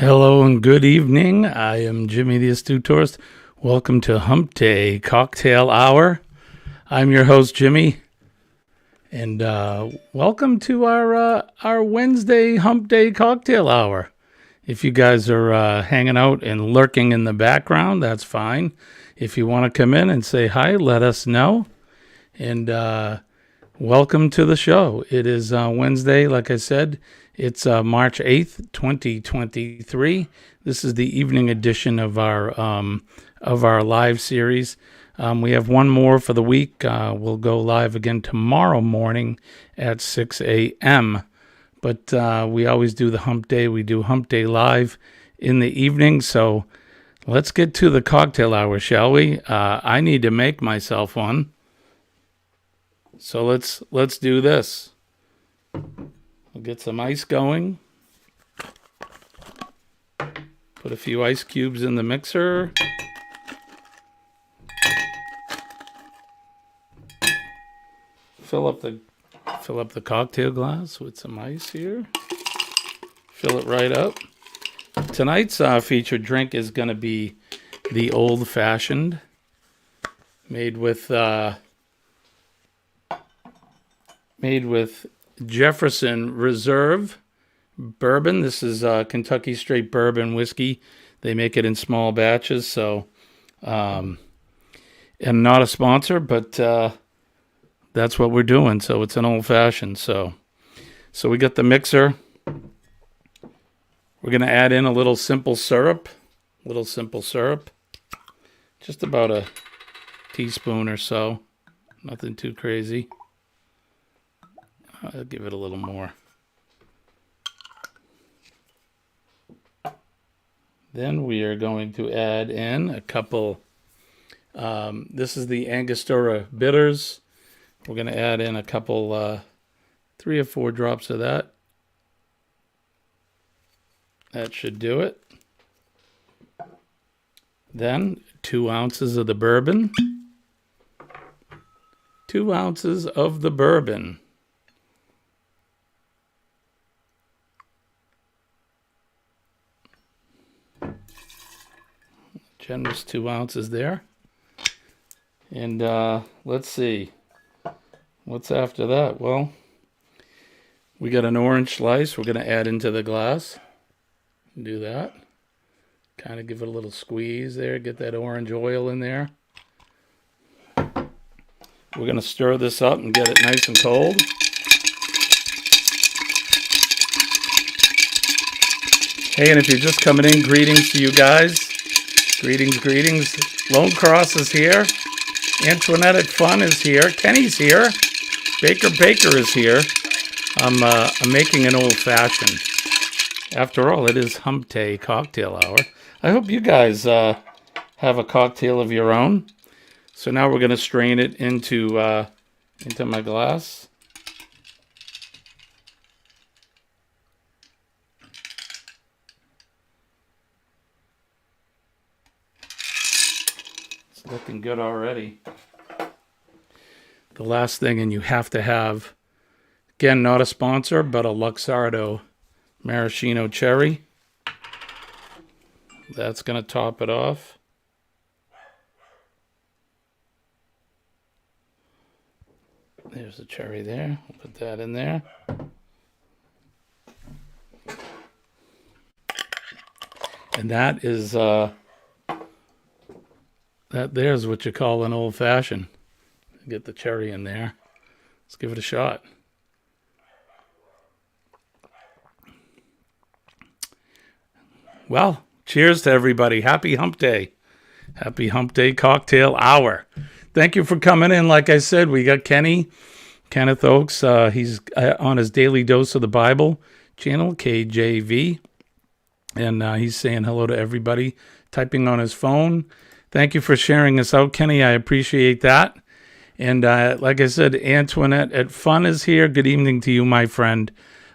Hello and good evening. I am Jimmy the Astute Tourist. Welcome to Hump Day Cocktail Hour. I'm your host, Jimmy, and welcome to our Wednesday Hump Day Cocktail Hour. If you guys are hanging out and lurking in the background, that's fine. If you want to come in and say hi, let us know. And welcome to the show. It is Wednesday, like I said. It's March 8th, 2023. This is the evening edition of our live series. We have one more for the week. We'll go live again tomorrow morning at 6 a.m. But we always do the Hump Day. We do Hump Day live in the evening. So let's get to the cocktail hour, shall we? I need to make myself one. So let's do this. We'll get some ice going. Put a few ice cubes in the mixer. Fill up the cocktail glass with some ice here. Fill it right up. Tonight's featured drink is going to be the Old Fashioned, made with Jefferson Reserve bourbon. This is Kentucky Straight Bourbon whiskey. They make it in small batches, so and not a sponsor, but that's what we're doing. So it's an old fashioned. So we got the mixer. We're gonna add in a little simple syrup. Just about a teaspoon or so. Nothing too crazy. I'll give it a little more. Then we are going to add in a couple. This is the Angostura bitters. We're going to add in a couple, 3 or 4 drops of that. That should do it. Then 2 ounces of the bourbon. 2 ounces of the bourbon. Generous 2 ounces there. And let's see. What's after that? Well, we got an orange slice we're going to add into the glass. Do that. Kind of give it a little squeeze there. Get that orange oil in there. We're going to stir this up and get it nice and cold. Hey, and if you're just coming in, greetings to you guys. Greetings. Lone Cross is here. Antoinette at Fun is here. Kenny's here. Baker is here. I'm making an old fashioned. After all, it is Hump Day Cocktail Hour. I hope you guys have a cocktail of your own. So now we're going to strain it into my glass. Looking good already. The last thing, and you have to have, again, not a sponsor, but a Luxardo Maraschino Cherry. That's going to top it off. There's the cherry there. We'll put that in there. And that is... That there's what you call an old fashioned. Get the cherry in there. Let's give it a shot. Well, cheers to everybody. Happy Hump Day. Happy Hump Day Cocktail Hour. Thank you for coming in. Like I said, we got Kenneth Oakes. He's on his Daily Dose of the Bible channel, KJV. And he's saying hello to everybody, typing on his phone. Thank you for sharing us out, Kenny. I appreciate that. And like I said, Antoinette at Fun is here. Good evening to you, my friend.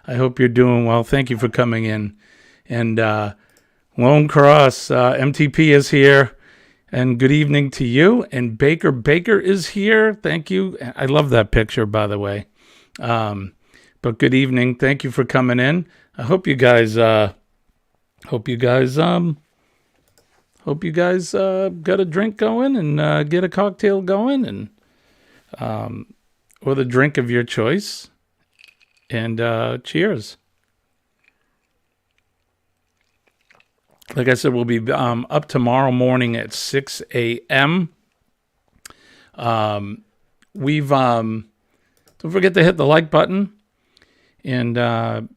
I hope you're doing well. Thank you for coming in. And Lone Cross, MTP is here. And good evening to you. And Baker is here. Thank you. I love that picture, by the way. But good evening. Thank you for coming in. I hope you guys Hope you guys got a drink going and get a cocktail going, and or the drink of your choice. And cheers. Like I said, we'll be up tomorrow morning at 6 a.m. We've don't forget to hit the like button, and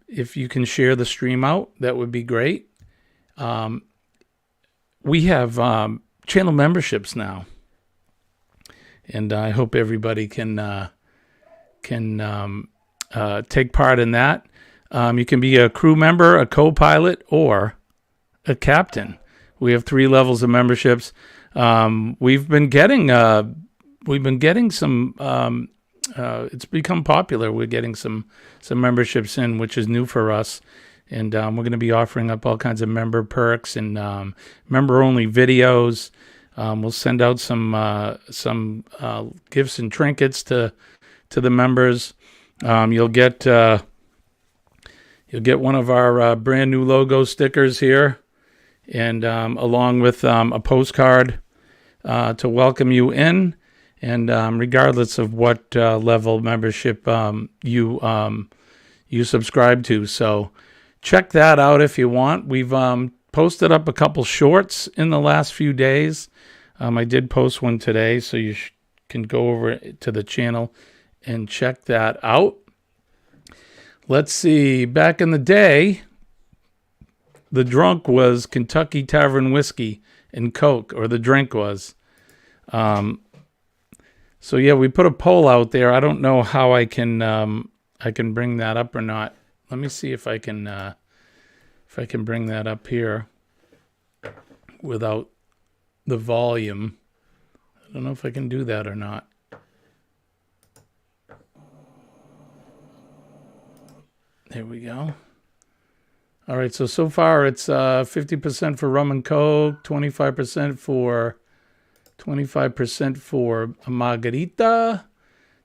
if you can share the stream out, that would be great. We have channel memberships now, and I hope everybody can take part in that. You can be a crew member, a co-pilot, or a captain. We have 3 levels of memberships. We've been getting some. It's become popular. We're getting some memberships in, which is new for us, and we're going to be offering up all kinds of member perks and member-only videos. We'll send out some gifts and trinkets to the members. You'll get one of our brand new logo stickers here, and along with a postcard to welcome you in, and regardless of what level membership you subscribe to. So check that out if you want. We've posted up a couple shorts in the last few days. I did post one today, so you can go over to the channel and check that out. Let's see. Back in the day, the drunk was Kentucky Tavern whiskey and Coke, or the drink was. So yeah, we put a poll out there. I don't know how I can bring that up or not. Let me see if I can bring that up here without the volume. I don't know if I can do that or not. There we go. All right, so far it's 50% for rum and Coke, 25% for a margarita,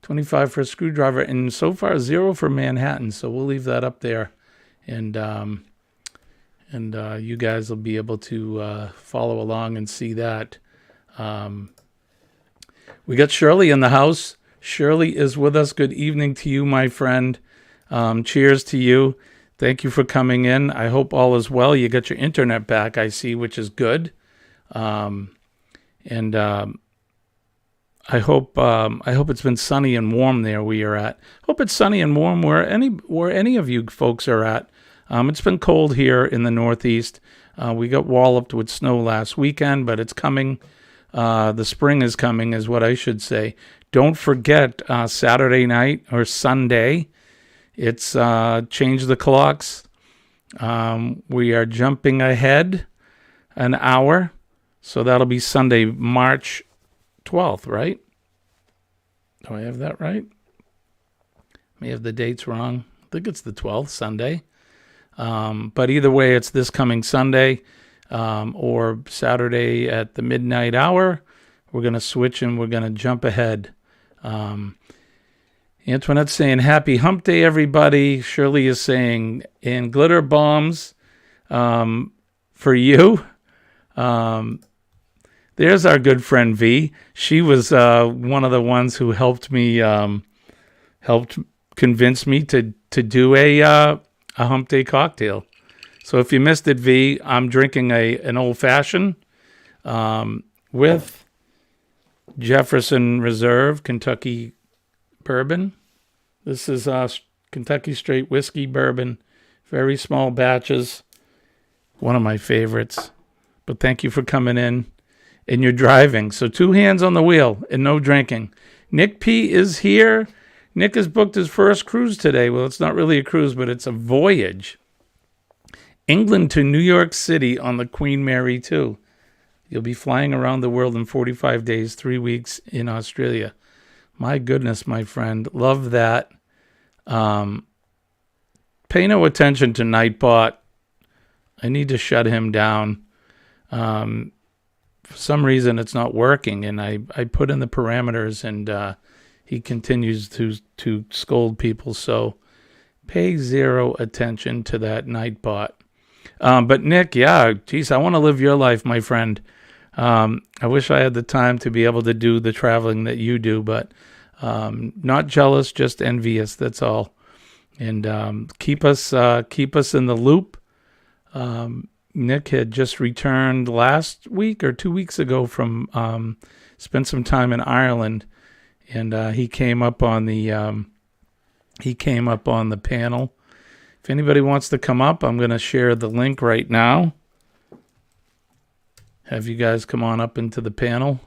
25 for a screwdriver, and so far 0 for Manhattan. So we'll leave that up there, and you guys will be able to follow along and see that. We got Shirley in the house. Shirley is with us. Good evening to you, my friend. Cheers to you. Thank you for coming in. I hope all is well. You got your internet back, I see, which is good. And I hope it's been sunny and warm there where you're at. Hope it's sunny and warm where any of you folks are at. It's been cold here in the Northeast. We got walloped with snow last weekend, but it's coming. The spring is coming, is what I should say. Don't forget Saturday night or Sunday. It's changed the clocks. We are jumping ahead an hour. So that'll be Sunday, March 12th, right? Do I have that right? May have the dates wrong. I think it's the 12th, Sunday. But either way, it's this coming Sunday or Saturday at the midnight hour. We're going to switch and we're going to jump ahead. Antoinette's saying, happy hump day, everybody. Shirley is saying, and glitter bombs for you. There's our good friend V. She was one of the ones who helped convince me to do a hump day cocktail. So if you missed it, V, I'm drinking an old fashioned with Jefferson Reserve Kentucky bourbon. This is Kentucky straight whiskey bourbon, very small batches. One of my favorites. But thank you for coming in. And you're driving, so 2 hands on the wheel and no drinking. Nick P is here. Nick has booked his first cruise today. Well, it's not really a cruise, but it's a voyage. England to New York City on the Queen Mary 2. You'll be flying around the world in 45 days, 3 weeks in Australia. My goodness, my friend. Love that. Pay no attention to Nightbot. I need to shut him down. For some reason, it's not working, and I put in the parameters, and he continues to scold people. So pay zero attention to that Nightbot. But Nick, yeah, geez, I want to live your life, my friend. I wish I had the time to be able to do the traveling that you do, but not jealous, just envious. That's all. And keep us in the loop. Nick had just returned last week or 2 weeks ago from spent some time in Ireland, and he came up on the panel. If anybody wants to come up, I'm going to share the link right now. Have you guys come on up into the panel.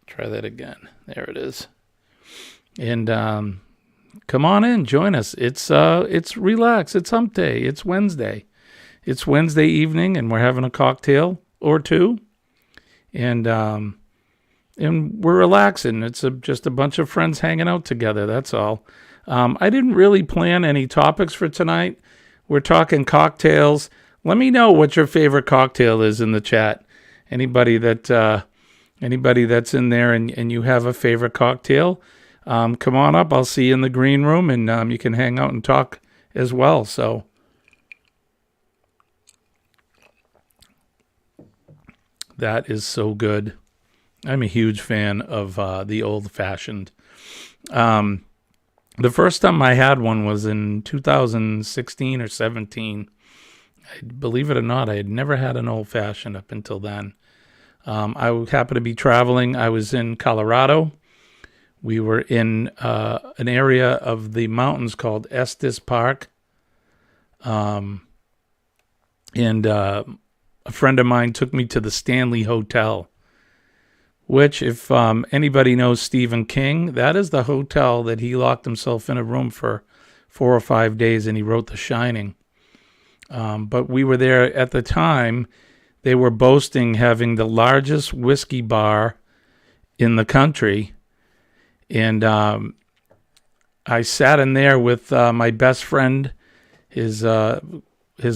Try that again. There it is. And come on in, join us. It's relax. It's Hump Day. It's Wednesday. It's Wednesday evening, and we're having a cocktail or two, and we're relaxing. It's just a bunch of friends hanging out together. That's all. I didn't really plan any topics for tonight. We're talking cocktails. Let me know what your favorite cocktail is in the chat. Anybody that's in there and you have a favorite cocktail, come on up. I'll see you in the green room, and you can hang out and talk as well. So that is so good. I'm a huge fan of the old-fashioned. The first time I had one was in 2016 or 17. Believe it or not, I had never had an old-fashioned up until then. I happened to be traveling. I was in Colorado. We were in an area of the mountains called Estes Park. And a friend of mine took me to the Stanley Hotel, which, if anybody knows Stephen King, that is the hotel that he locked himself in a room for 4 or 5 days, and he wrote The Shining. But we were there at the time. They were boasting having the largest whiskey bar in the country. And I sat in there with my best friend, his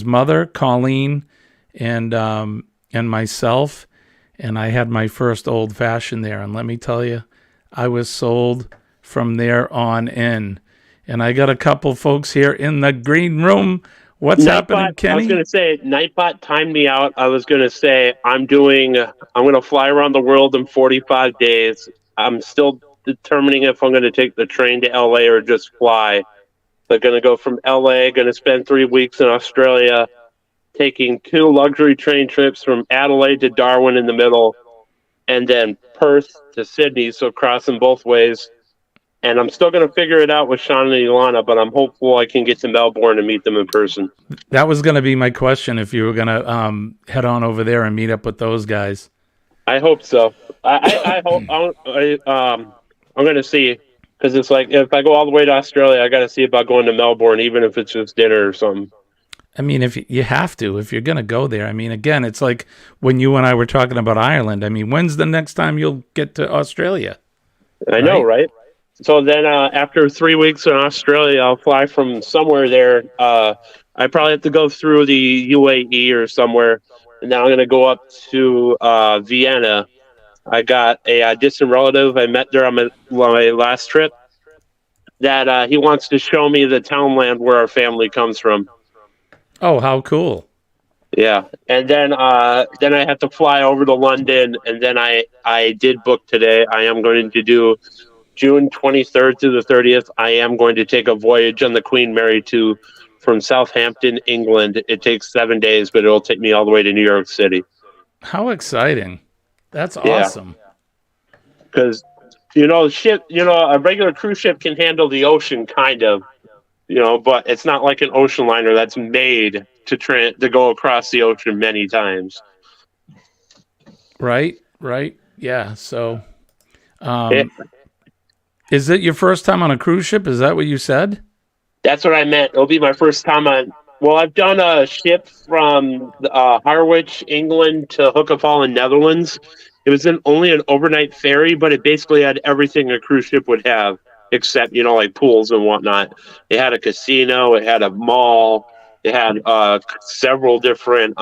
mother, Colleen, and myself. And I had my first old fashioned there. And let me tell you, I was sold from there on in. And I got a couple folks here in the green room. What's happening, Kenny? I was going to say, Nightbot timed me out. I was going to say, I'm going to fly around the world in 45 days. I'm still determining if I'm going to take the train to LA or just fly. They're going to go from LA, going to spend 3 weeks in Australia, taking 2 luxury train trips from Adelaide to Darwin in the middle, and then Perth to Sydney, so crossing both ways. And I'm still going to figure it out with Sean and Ilana, but I'm hopeful I can get to Melbourne and meet them in person. That was going to be my question, if you were going to head on over there and meet up with those guys. I hope so. I hope I'm going to see, because it's like, if I go all the way to Australia, I got to see about going to Melbourne, even if it's just dinner or something. I mean, if you have to, if you're going to go there. I mean, again, it's like when you and I were talking about Ireland. I mean, when's the next time you'll get to Australia? I know, right? So then after 3 weeks in Australia, I'll fly from somewhere there. I probably have to go through the UAE or somewhere. And then I'm going to go up to Vienna. I got a distant relative I met there on my last trip that he wants to show me the townland where our family comes from. Oh, how cool. Yeah. And then I have to fly over to London, and then I did book today. I am going to do June 23rd to the 30th. I am going to take a voyage on the Queen Mary from Southampton, England. It takes 7 days, but it'll take me all the way to New York City. How exciting. That's awesome. Because, a regular cruise ship can handle the ocean, kind of. But it's not like an ocean liner that's made to go across the ocean many times. Right. Yeah. So, is it your first time on a cruise ship? Is that what you said? That's what I meant. It'll be my first time on. Well, I've done a ship from Harwich, England to Hook of Holland, Netherlands. It was only an overnight ferry, but it basically had everything a cruise ship would have, except, like pools and whatnot. It had a casino. It had a mall. It had several different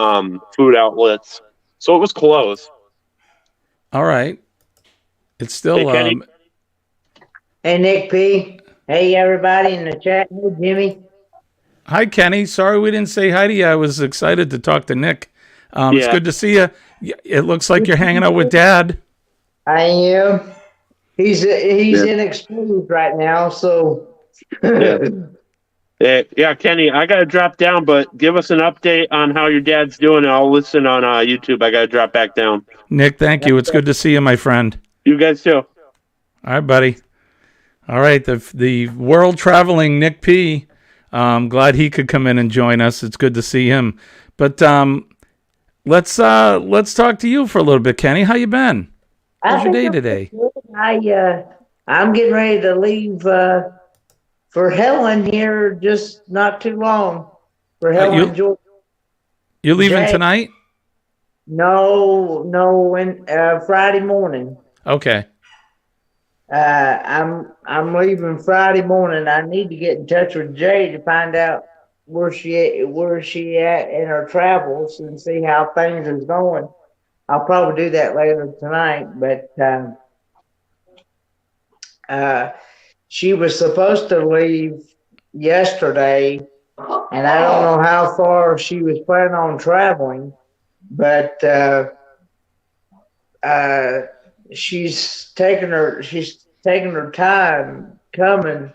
food outlets. So it was close. All right. It's still... Hey, Kenny. Hey, Nick P. Hey, everybody in the chat. Hey, Jimmy. Hi, Kenny. Sorry we didn't say hi to you. I was excited to talk to Nick. It's Yeah, good to see you. It looks like you're hanging out with Dad. I am. He's yeah, inexperienced right now, so yeah. Yeah, Kenny, I gotta drop down, but give us an update on how your dad's doing. I'll listen on YouTube. I gotta drop back down. Nick, thank you. It's good to see you, my friend. You guys too. All right, buddy. All right, the world traveling Nick P. Glad he could come in and join us. It's good to see him. But let's talk to you for a little bit, Kenny. How you been? How's your day today? I'm getting ready to leave for Helen here just not too long. For Helen, Georgia. You're leaving tonight? No, Friday morning. Okay. I'm leaving Friday morning. I need to get in touch with Jay to find out where she at in her travels and see how things is going. I'll probably do that later tonight, but she was supposed to leave yesterday, and I don't know how far she was planning on traveling, but she's taking her time coming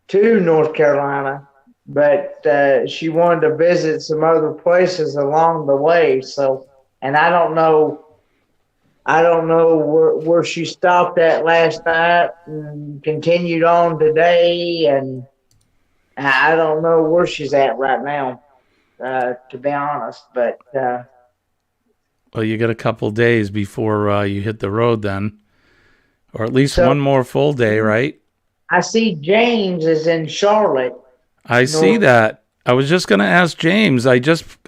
to North Carolina, but she wanted to visit some other places along the way. So, and I don't know where she stopped at last night and continued on today, and I don't know where she's at right now, to be honest. But well, you got a couple days before you hit the road then, or at least one more full day, right? I see James is in Charlotte. I see that. I was just going to ask James. I just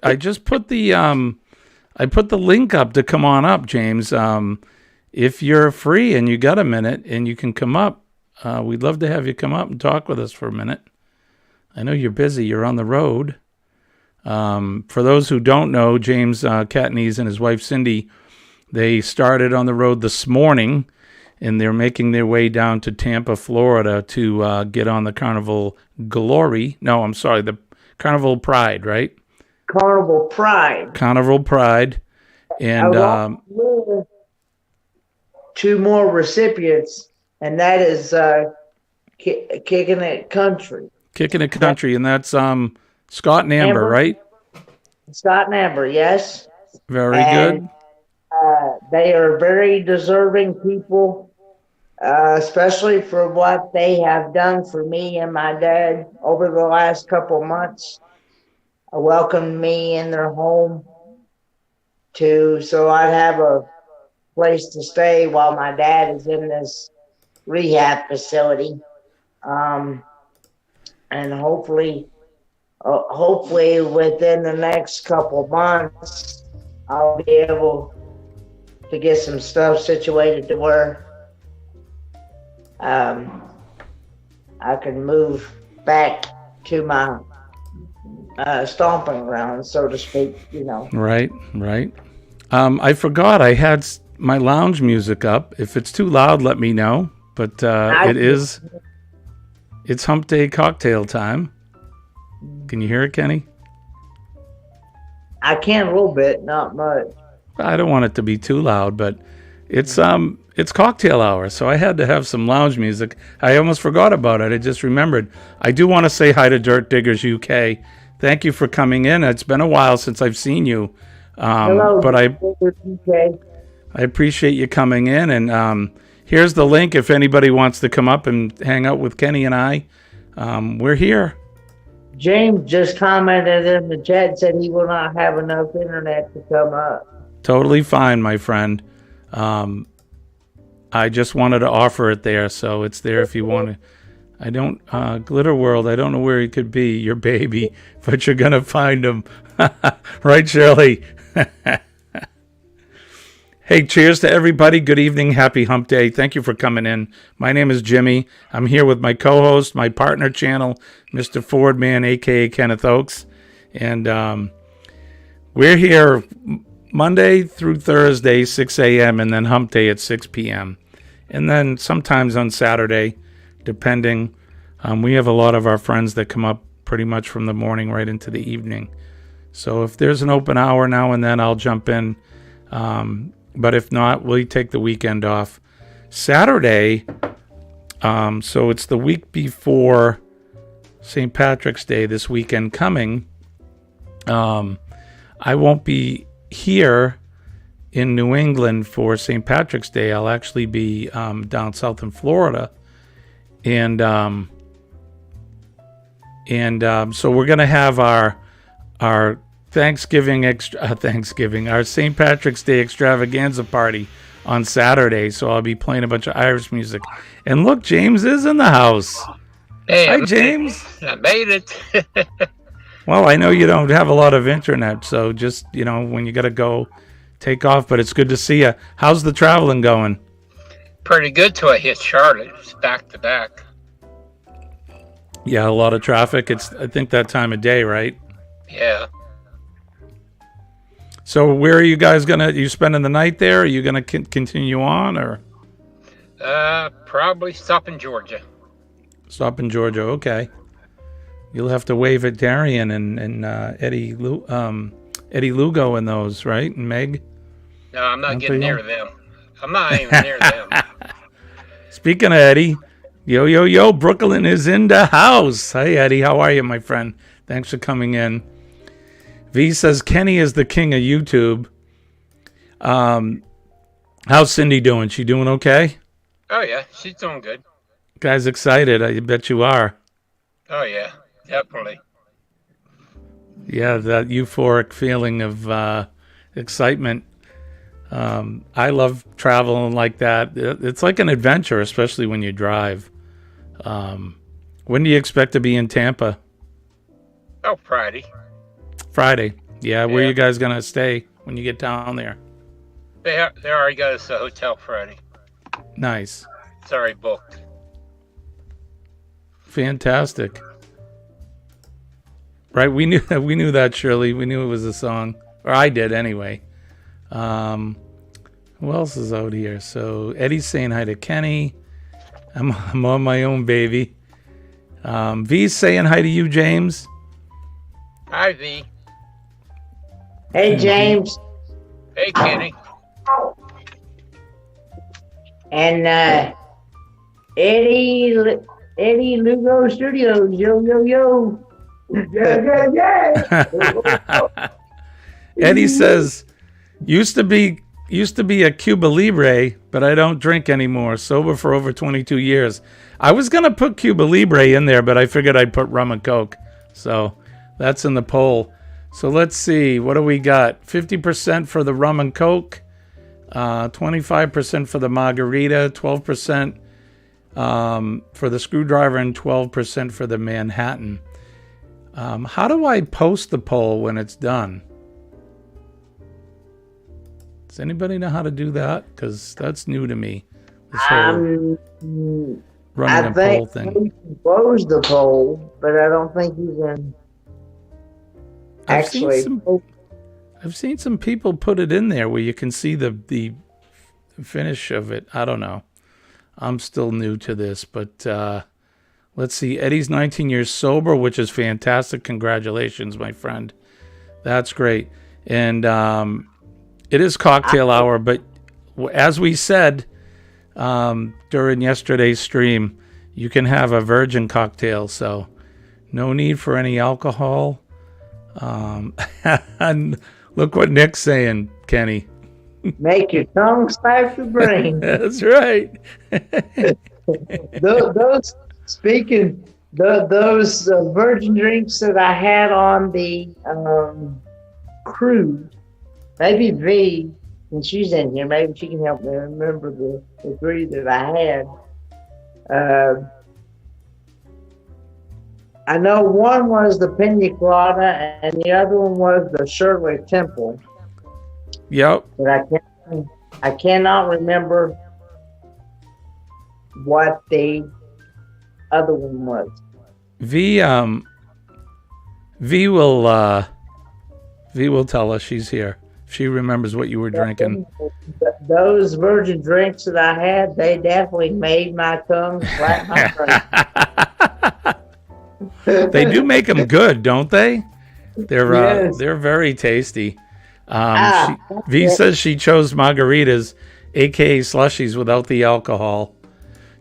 put the I put the link up to come on up, James. If you're free and you got a minute and you can come up, we'd love to have you come up and talk with us for a minute. I know you're busy. You're on the road. For those who don't know, James Catney's and his wife Cindy, they started on the road this morning, and they're making their way down to Tampa, Florida to get on the Carnival Glory. No, I'm sorry, the Carnival Pride, right? Carnival Pride. Carnival Pride. And two more recipients, and that is Kicking It Country. Kicking It Country, and that's Scott and Amber, right? Scott and Amber, yes. Very good. They are very deserving people, especially for what they have done for me and my dad over the last couple of months. Welcomed me in their home so I'd have a place to stay while my dad is in this rehab facility. And hopefully within the next couple of months, I'll be able to get some stuff situated to where I can move back to my stomping ground, so to speak, Right. I forgot I had my lounge music up. If it's too loud, let me know. But it's Hump Day cocktail time. Can you hear it, Kenny? I can a little bit, not much. I don't want it to be too loud, but it's cocktail hour, so I had to have some lounge music. I almost forgot about it. I just remembered. I do want to say hi to Dirt Diggers UK. Thank you for coming in. It's been a while since I've seen you. Hello, but I UK. appreciate you coming in. And here's the link if anybody wants to come up and hang out with Kenny and I. We're here. James just commented in the chat, said he will not have enough internet to come up. Totally fine, my friend. I just wanted to offer it there, so it's there if you want to. I don't, Glitter World, I don't know where he could be, your baby, but you're going to find him. Right, Shirley? Hey, cheers to everybody. Good evening. Happy Hump Day. Thank you for coming in. My name is Jimmy. I'm here with my co-host, my partner channel, Mr. Fordman, a.k.a. Kenneth Oakes. And we're here Monday through Thursday, 6 a.m., and then Hump Day at 6 p.m. And then sometimes on Saturday, depending. We have a lot of our friends that come up pretty much from the morning right into the evening. So if there's an open hour now and then, I'll jump in. But if not, we'll take the weekend off. Saturday, so it's the week before St. Patrick's Day, this weekend coming. I won't be here in New England for St. Patrick's Day. I'll actually be down south in Florida. And so we're going to have our Thanksgiving, our St. Patrick's Day extravaganza party on Saturday. So I'll be playing a bunch of Irish music. And look, James is in the house. Hey, Hi, James. I made it. Well, I know you don't have a lot of internet, so just, when you got to go, take off. But it's good to see you. How's the traveling going? Pretty good till I hit Charlotte. It's back to back. Yeah, a lot of traffic. It's, I think, that time of day, right? Yeah. So where are you guys you spending the night there? Are you gonna continue on, or? Probably stop in Georgia. Stop in Georgia, okay. You'll have to wave at Darian and Eddie Lugo and those, right? And Meg? No, I'm not getting near them. I'm not even near them. Speaking of Eddie, yo, Brooklyn is in the house. Hey, Eddie, how are you, my friend? Thanks for coming in. V says, Kenny is the king of YouTube. How's Cindy doing? She doing okay? Oh, yeah. She's doing good. Guys excited. I bet you are. Oh, yeah. Definitely. Yeah, that euphoric feeling of excitement. I love traveling like that. It's like an adventure, especially when you drive. When do you expect to be in Tampa? Oh, Friday. Friday. Yeah, where you guys going to stay when you get down there? They already got us a hotel Friday. Nice. It's already booked. Fantastic. Right, we knew that, Shirley. We knew it was a song. Or I did, anyway. Who else is out here? So Eddie's saying hi to Kenny. I'm on my own, baby. V's saying hi to you, James. Hi, V. Hey, James. Hey, Kenny. And Eddie Lugo Studios. Yo. Yeah. Eddie says, used to be a Cuba Libre, but I don't drink anymore. Sober for over 22 years. I was going to put Cuba Libre in there, but I figured I'd put rum and Coke. So that's in the poll. So let's see. What do we got? 50% for the rum and Coke. 25% for the margarita. 12% for the screwdriver. And 12% for the Manhattan. How do I post the poll when it's done? Does anybody know how to do that? Because that's new to me. This whole running a poll thing. You can close the poll, but I don't think you can actually. I've seen some people put it in there where you can see the finish of it. I don't know. I'm still new to this, but let's see. Eddie's 19 years sober, which is fantastic. Congratulations, my friend. That's great. And it is cocktail hour, but as we said during yesterday's stream, you can have a virgin cocktail, so no need for any alcohol. And look what Nick's saying, Kenny. Make your tongue slap your brain. That's right. those virgin drinks that I had on the cruise. Maybe V, and she's in here, maybe she can help me remember the three that I had. I know one was the Pina Colada, and the other one was the Shirley Temple. Yep. But I cannot remember what the other one was. V will tell us. She's here. She remembers what you were drinking. Those virgin drinks that I had, they definitely made my tongue slap my brain. They do make them good, don't they? Yes. They're very tasty. Ah, V says she chose margaritas, aka slushies, without the alcohol.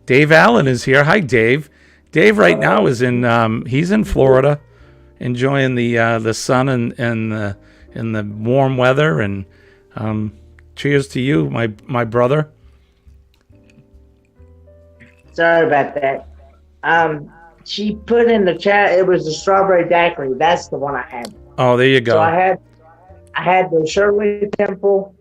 Dave Allen is here. Hi, Dave. Dave right now is in he's in Florida, enjoying the sun and the warm weather. And cheers to you, my brother. sorry about that. She put in the chat. It was the strawberry daiquiri. That's the one I had. Oh, there you go. So I had the Shirley Temple,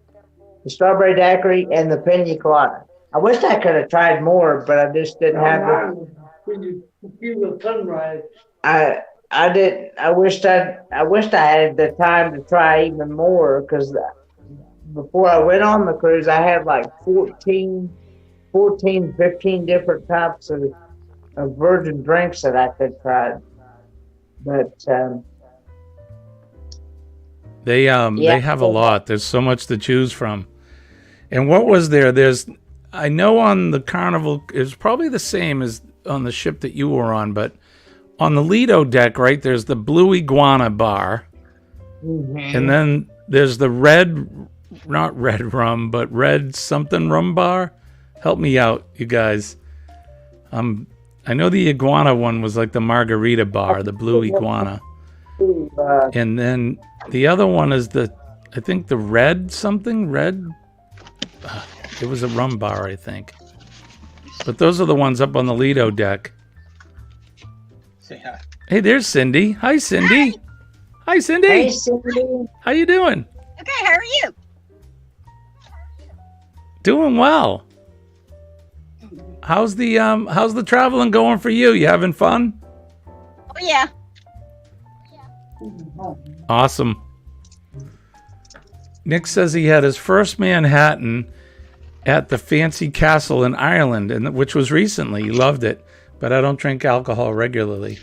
the strawberry daiquiri, and the pina colada. I wish I could have tried more, but I just didn't have it. Sunrise. I did. I wished I had the time to try even more, because before I went on the cruise, I had like 15 different types of virgin drinks that I could try. But they have a lot. There's so much to choose from. And what was there? I know on the Carnival, it's probably the same as on the ship that you were on, but on the Lido deck, right, there's the Blue Iguana bar. mm-hmm. And then there's the not red rum, but red something rum bar. Help me out, you guys. I know the Iguana one was like the margarita bar, the Blue Iguana. And then the other one is I think the red something, red. It was a rum bar, I think. But those are the ones up on the Lido deck. Say hi. Hey, there's Cindy. Hi, Cindy. Hi, Cindy. Hey, Cindy. How you doing? Okay, how are you? Doing well. How's the traveling going for you? You having fun? Oh yeah. Awesome. Nick says he had his first Manhattan at the Fancy Castle in Ireland, which was recently. He loved it, but I don't drink alcohol regularly.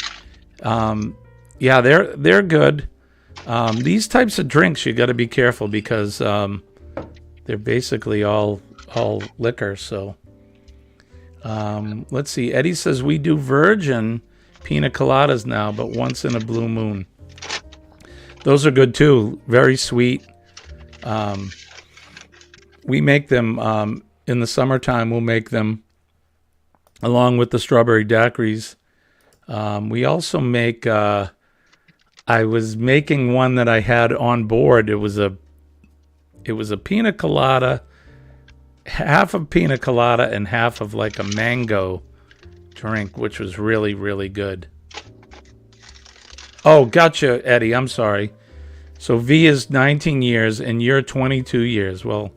Yeah, they're good. These types of drinks you got to be careful because they're basically all liquor. So let's see. Eddie says we do virgin pina coladas now, but once in a blue moon. Those are good too. Very sweet. We make them in the summertime. We'll make them along with the strawberry daiquiris. We also make. I was making one that I had on board. It was a pina colada, half of pina colada and half of like a mango drink, which was really, really good. Oh, gotcha, Eddie. I'm sorry. So V is 19 years and you're 22 years. Well,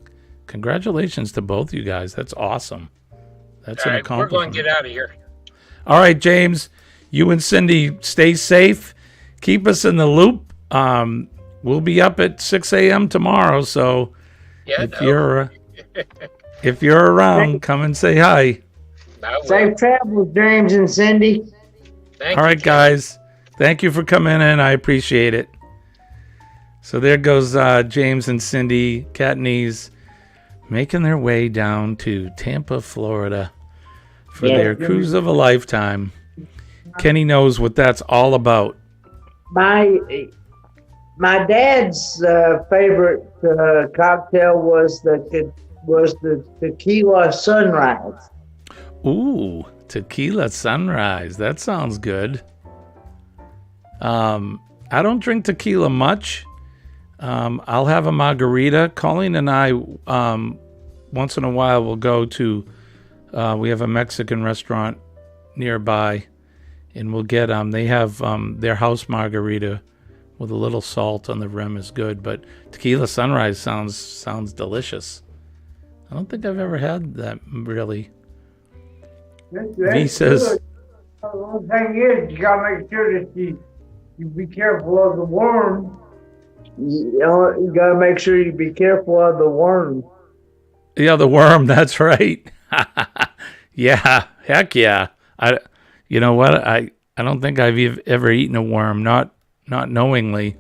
congratulations to both you guys. That's awesome. That's an accomplishment. We're going to get out of here. All right, James. You and Cindy stay safe. Keep us in the loop. We'll be up at 6 a.m. tomorrow. So if you're around, come and say hi. Safe travels, James and Cindy. All right, guys. Thank you for coming in. I appreciate it. So there goes James and Cindy Catney's making their way down to Tampa, Florida for their cruise of a lifetime. Kenny knows what that's all about. My dad's favorite cocktail was the tequila sunrise. Ooh, tequila sunrise. That sounds good. I don't drink tequila much. I'll have a margarita. Colleen and I, once in a while, will go to, we have a Mexican restaurant nearby, and we'll get, they have their house margarita with a little salt on the rim is good, but tequila sunrise sounds delicious. I don't think I've ever had that, really. V says, The whole thing is, you gotta make sure that you be careful of the worm. You gotta make sure you be careful of the worm. yeah, the worm, that's right. Yeah, heck yeah. You know what? I don't think I've ever eaten a worm, not knowingly.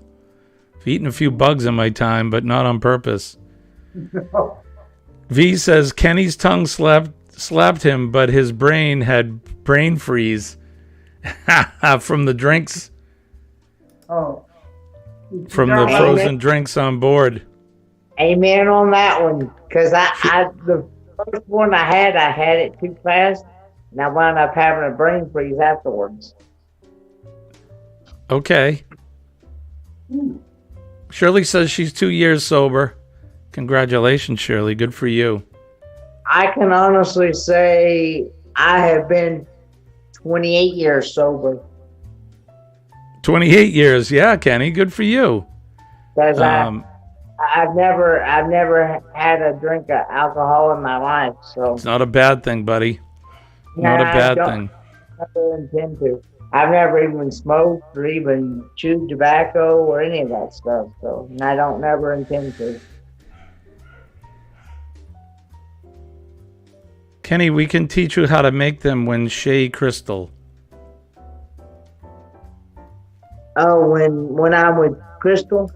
I've eaten a few bugs in my time, but not on purpose. V says Kenny's tongue slapped him, but his brain had brain freeze From the drinks, Oh, from the frozen drinks on board. amen on that one. Because the first one I had it too fast, and I wound up having a brain freeze afterwards. Okay. Shirley says she's 2 years sober. Congratulations, Shirley. Good for you. I can honestly say I have been 28 years sober. 28 years. Yeah, Kenny. Good for you. Because I've never had a drink of alcohol in my life. So It's not a bad thing, buddy. Not a bad thing. I never intend to. I've never even smoked or even chewed tobacco or any of that stuff. So, and I don't never intend to. Kenny, we can teach you how to make them when Shea Crystal. Oh, when I'm with Crystal?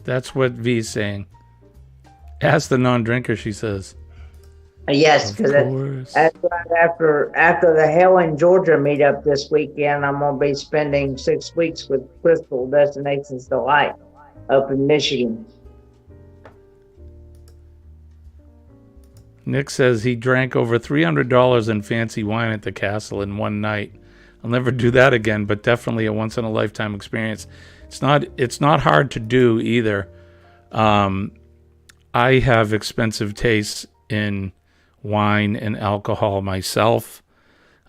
That's what V's saying. Ask the non-drinker, she says. Yes, Of because course. that's right after the Helen, Georgia meetup this weekend. I'm going to be spending 6 weeks with Crystal Destinations Delight up in Michigan. Nick says he drank over $300 in fancy wine at the castle in one night. I'll never do that again, but definitely a once-in-a-lifetime experience. It's not hard to do either. I have expensive tastes in wine and alcohol myself.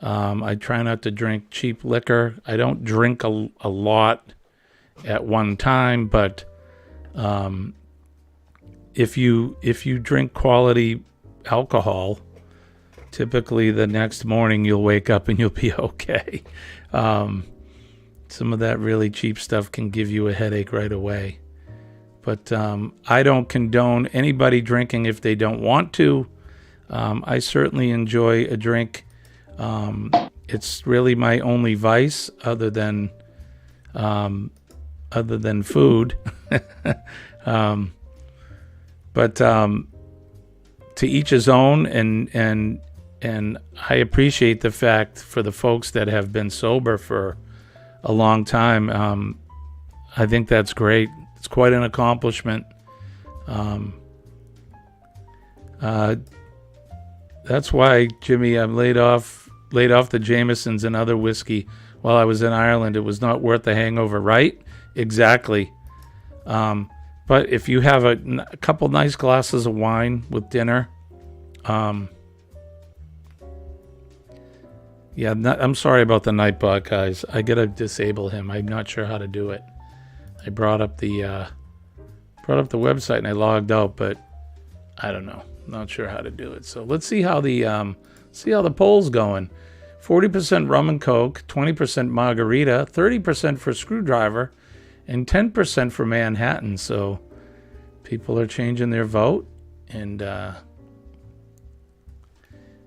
I try not to drink cheap liquor. I don't drink a lot at one time, but if you drink quality alcohol, typically the next morning you'll wake up and you'll be okay. Some of that really cheap stuff can give you a headache right away. But I don't condone anybody drinking if they don't want to. I certainly enjoy a drink. It's really my only vice other than food. But to each his own, and I appreciate the fact for the folks that have been sober for a long time. I think that's great. It's quite an accomplishment. That's why, Jimmy, I'm laid off the Jamesons and other whiskey while I was in Ireland. It was not worth the hangover, right? Exactly. But if you have a couple nice glasses of wine with dinner, I'm sorry about the Nightbot, guys. I gotta disable him. I'm not sure how to do it. I brought up the website and I logged out, but I don't know. Not sure how to do it. So let's see how the poll's going. 40% rum and coke, 20% margarita, 30% for screwdriver, and 10% for Manhattan. So people are changing their vote, and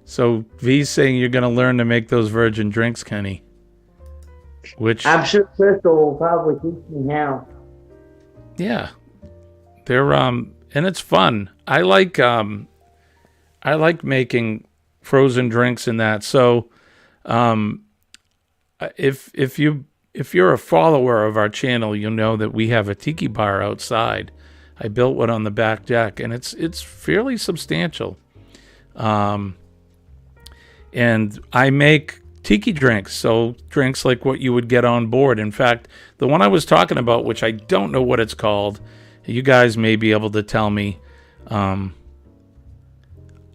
so V's saying you're going to learn to make those virgin drinks, Kenny. Which I'm sure Crystal will probably teach me how. Yeah, they're and it's fun. I like making frozen drinks and that. So if you're a follower of our channel, you'll know that we have a tiki bar outside. I built one on the back deck, and it's fairly substantial. And I make tiki drinks, so drinks like what you would get on board. In fact, the one I was talking about, which I don't know what it's called, you guys may be able to tell me. I'm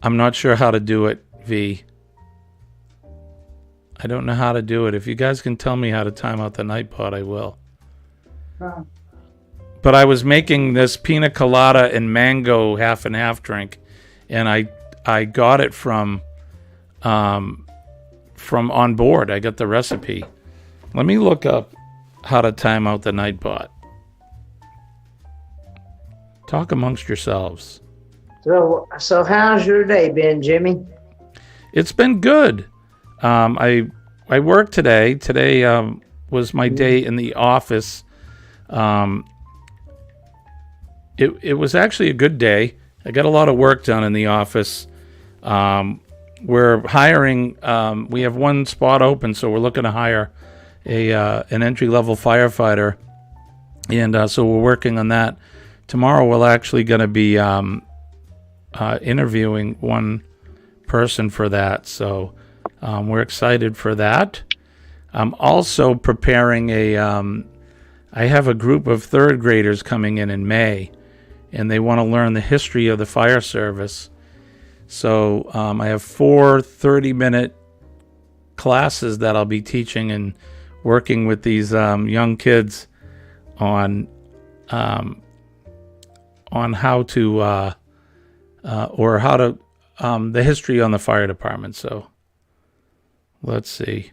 not sure how to do it, V. I don't know how to do it. If you guys can tell me how to time out the Nightbot, I will. Huh. But I was making this pina colada and mango half and half drink, and I got it from on board. I got the recipe. Let me look up how to time out the Nightbot. Talk amongst yourselves. So how's your day been, Jimmy? It's been good. I worked today. Today was my day in the office. It was actually a good day. I got a lot of work done in the office. we're hiring. We have one spot open, so we're looking to hire an entry-level firefighter, and so we're working on that. Tomorrow, we're actually going to be interviewing one person for that, so we're excited for that. I'm also preparing I have a group of third graders coming in May, and they want to learn the history of the fire service. So I have 4 30-minute classes that I'll be teaching and working with these young kids on how to the history on the fire department. So let's see.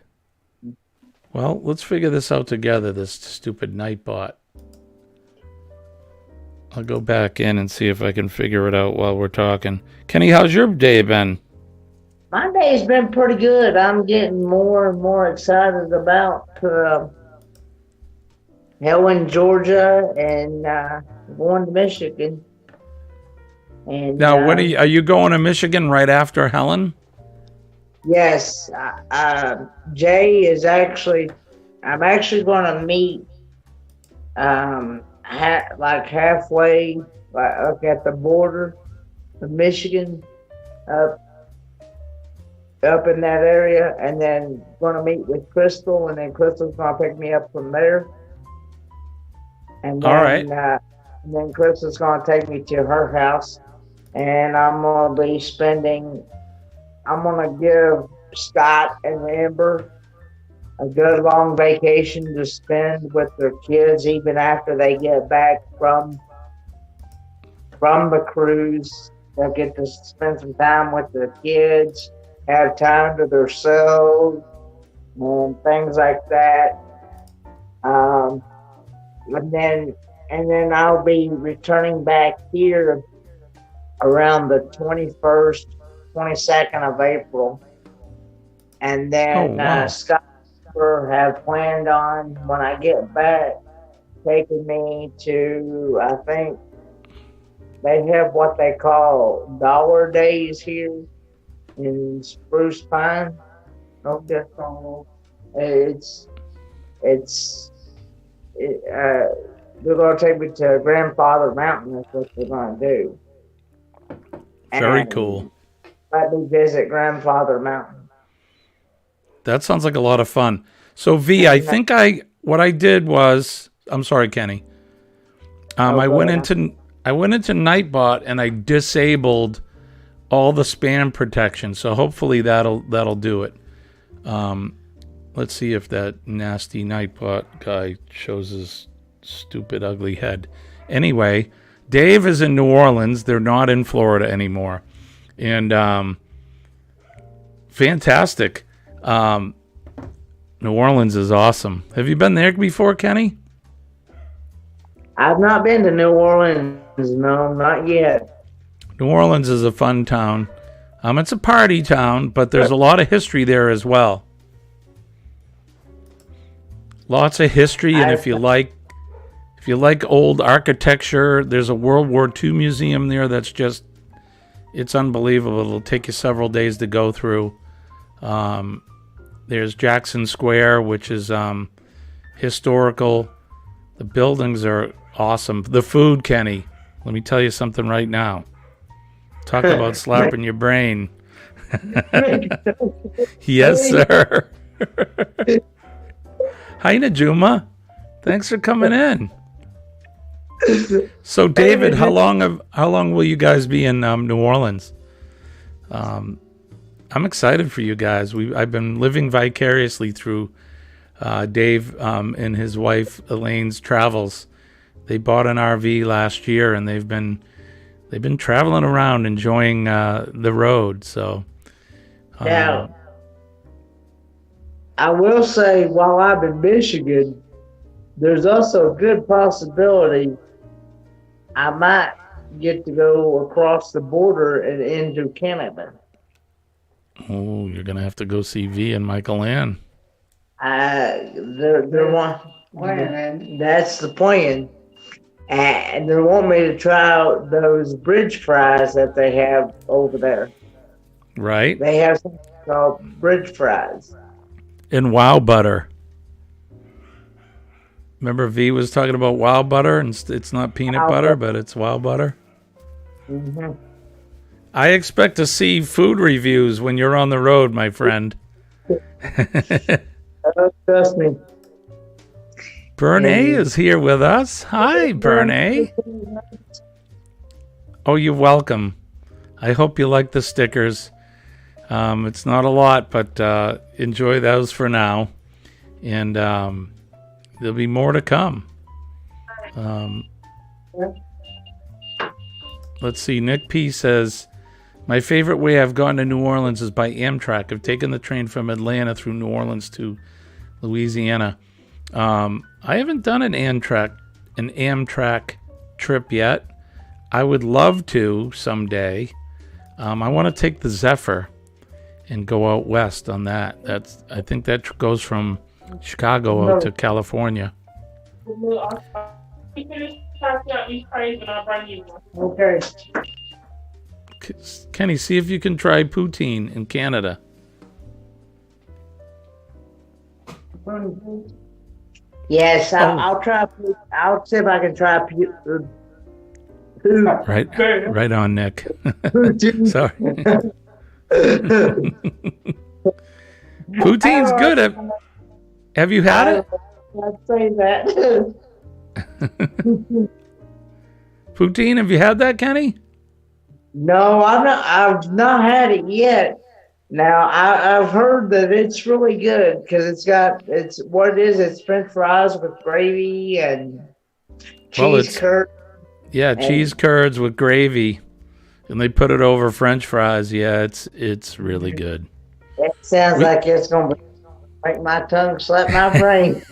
Well, let's figure this out together, this stupid Nightbot. I'll go back in and see if I can figure it out while we're talking. Kenny, how's your day been? My day's been pretty good. I'm getting more and more excited about Helen, Georgia, and going to Michigan. And Now, are you going to Michigan right after Helen? Yes, Jay is actually. I'm actually going to meet halfway, like at the border of Michigan, up in that area, and then going to meet with Crystal, and then Crystal's going to pick me up from there. And then, all right. And then Crystal's going to take me to her house, and I'm going to be spending. I'm going to give Scott and Amber a good long vacation to spend with their kids, even after they get back from the cruise. They'll get to spend some time with their kids, have time to themselves, and things like that. And then I'll be returning back here around the 21st, 22nd of April. And then Scott have planned on, when I get back, taking me to, I think they have what they call Dollar Days here in Spruce Pine. They're going to take me to Grandfather Mountain. That's what they're going to do. Very cool. Let me visit Grandfather Mountain. That sounds like a lot of fun. So V, I think what I did was, I'm sorry, Kenny. I went into Nightbot and I disabled all the spam protection. So hopefully that'll do it. Let's see if that nasty Nightbot guy shows his stupid, ugly head. Anyway, Dave is in New Orleans. They're not in Florida anymore. And fantastic. New Orleans is awesome. Have you been there before, Kenny? I've not been to New Orleans. No, not yet. New Orleans is a fun town. It's a party town, but there's a lot of history there as well. Lots of history, and if you like old architecture, there's a World War II museum there that's it's unbelievable. It'll take you several days to go through. There's Jackson Square, which is historical. The buildings are awesome. The food, Kenny, let me tell you something right now. Talk about slapping your brain. Yes, sir. Hi, Najuma. Thanks for coming in. So, David, how long will you guys be in New Orleans? I'm excited for you guys. I've been living vicariously through Dave and his wife Elaine's travels. They bought an RV last year, and they've been traveling around enjoying the road. So now, I will say, while I'm in Michigan, there's also a good possibility I might get to go across the border and into Canada. Oh, you're gonna have to go see V and Michael Ann. They're one. That's the plan. And they want me to try out those bridge fries that they have over there. Right. They have something called bridge fries. And wow butter. Remember V was talking about wow butter, and it's not peanut butter, but it's wow butter. Mm-hmm. I expect to see food reviews when you're on the road, my friend. Trust me. Bernay is here with us. Hi, Bernay. Oh, you're welcome. I hope you like the stickers. It's not a lot, but enjoy those for now. And there'll be more to come. Let's see. Nick P says, my favorite way I've gone to New Orleans is by Amtrak. I've taken the train from Atlanta through New Orleans to Louisiana. I haven't done an Amtrak trip yet. I would love to someday. I want to take the Zephyr and go out west on that. I think that goes from Chicago out to California. Okay. Kenny, see if you can try poutine in Canada. Yes, I'll try. I'll see if I can try. Right on, Nick. Sorry. Poutine's good. Have you had it? I'd say that. Poutine, have you had that, Kenny? No, I've not had it yet. Now I've heard that it's really good because it's what it is. It's French fries with gravy and cheese curd. Yeah, cheese curds with gravy, and they put it over French fries. Yeah, it's really good. It sounds like it's gonna make my tongue slap my brain.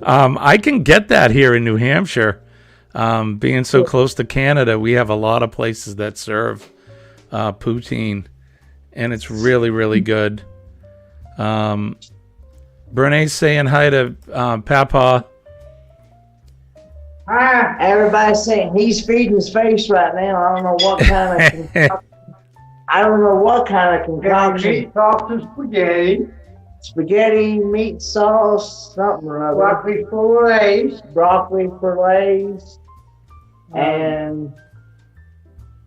I can get that here in New Hampshire. Being so close to Canada, we have a lot of places that serve poutine, and it's really, really good. Bernay's saying hi to Papa. Hi. Everybody's saying he's feeding his face right now. I don't know what kind of concoction. Meat sauce and Spaghetti, meat sauce, something or other. Broccoli fillets, and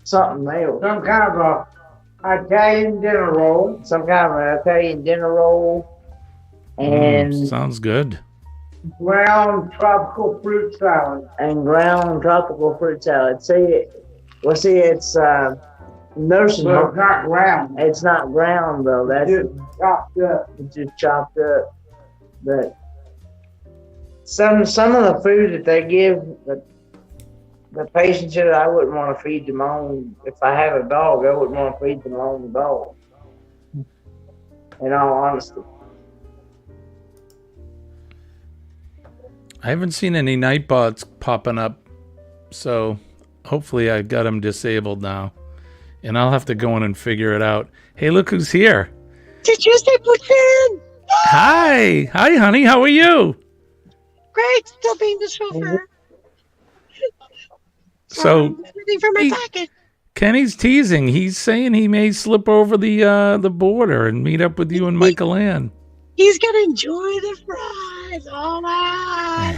something else. some kind of a Italian dinner roll. Some kind of an Italian dinner roll. And Sounds good. Ground tropical fruit salad. And ground tropical fruit salad. It's nursing But home. it's not ground. It's not ground though. That's Just chopped up. it's just chopped up. But some of the food that they give the patients here, I wouldn't want to feed them on. If I have a dog, I wouldn't want to feed them on the dog. In all honesty. I haven't seen any Nightbots popping up, so hopefully I got them disabled now. And I'll have to go in and figure it out. Hey, look who's here. Did you say Putin? Hi, honey. How are you? Great, still being the chauffeur. So Waiting for my package. Kenny's teasing. He's saying he may slip over the border and meet up with you and Michael Ann. He's gonna enjoy the fries. Oh my!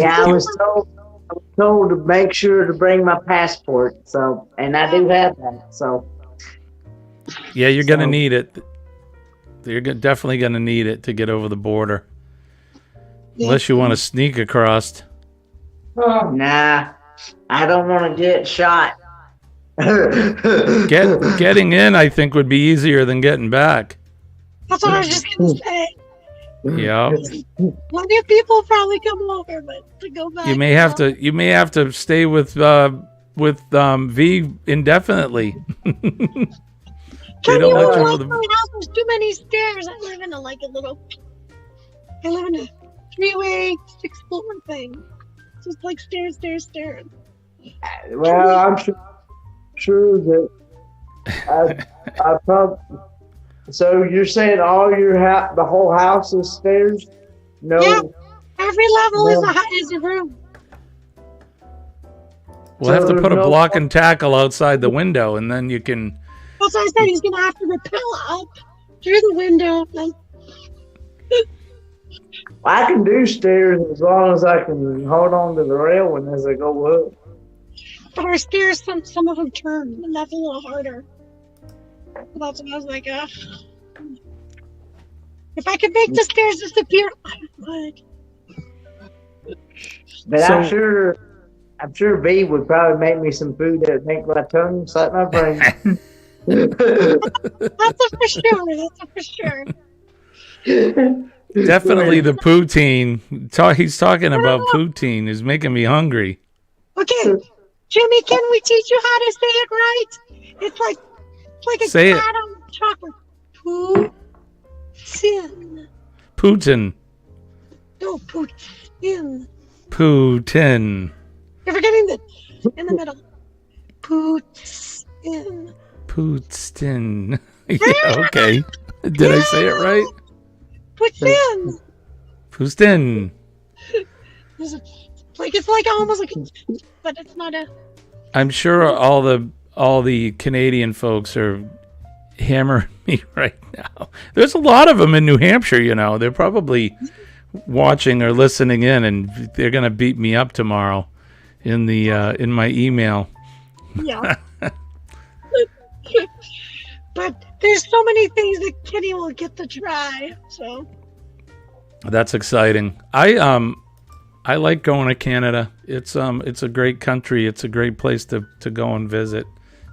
I was told to make sure to bring my passport. So, and I do have that. So. Yeah, you're gonna need it. You're definitely gonna need it to get over the border, unless you want to sneak across. Nah, I don't want to get shot. Getting in, I think, would be easier than getting back. That's what I was just gonna say. Yeah. Plenty of people probably come over, but to go back. You may have to stay with V indefinitely. Can don't you let you like over the- my house? There's too many stairs. I live in a three-way, six-floor thing. So it's like stairs. Well, I'm sure that I So you're saying all your house, the whole house is stairs? No. Yeah. Every level No. is a room. We'll have to there's put a no- block and tackle outside the window, and then you can. That's what I said. He's gonna have to rappel up through the window. And I can do stairs as long as I can hold on to the railing as I go up. but our stairs, some of them turn, and that's a little harder. That's what I was like, if I could make the stairs disappear, I would. But So- I'm sure B would probably make me some food that would make my tongue slap my brain. That's a for sure. That's a for sure. Definitely the poutine. He's talking about poutine is making me hungry. Okay, Jimmy, can we teach you how to say it right? It's like a Say it. cat on chocolate. Poutine. Putin. No, poutine. Putin. You're forgetting the in the middle. Poutine. Putin. Yeah, okay. Did I say it right? Poutine. Putin. It's like almost like, but it's not a. I'm sure all the Canadian folks are hammering me right now. There's a lot of them in New Hampshire, you know. They're probably watching or listening in, and they're gonna beat me up tomorrow in the in my email. Yeah. But there's so many things that Kenny will get to try. So That's exciting. I like going to Canada. It's a great country. It's a great place to go and visit.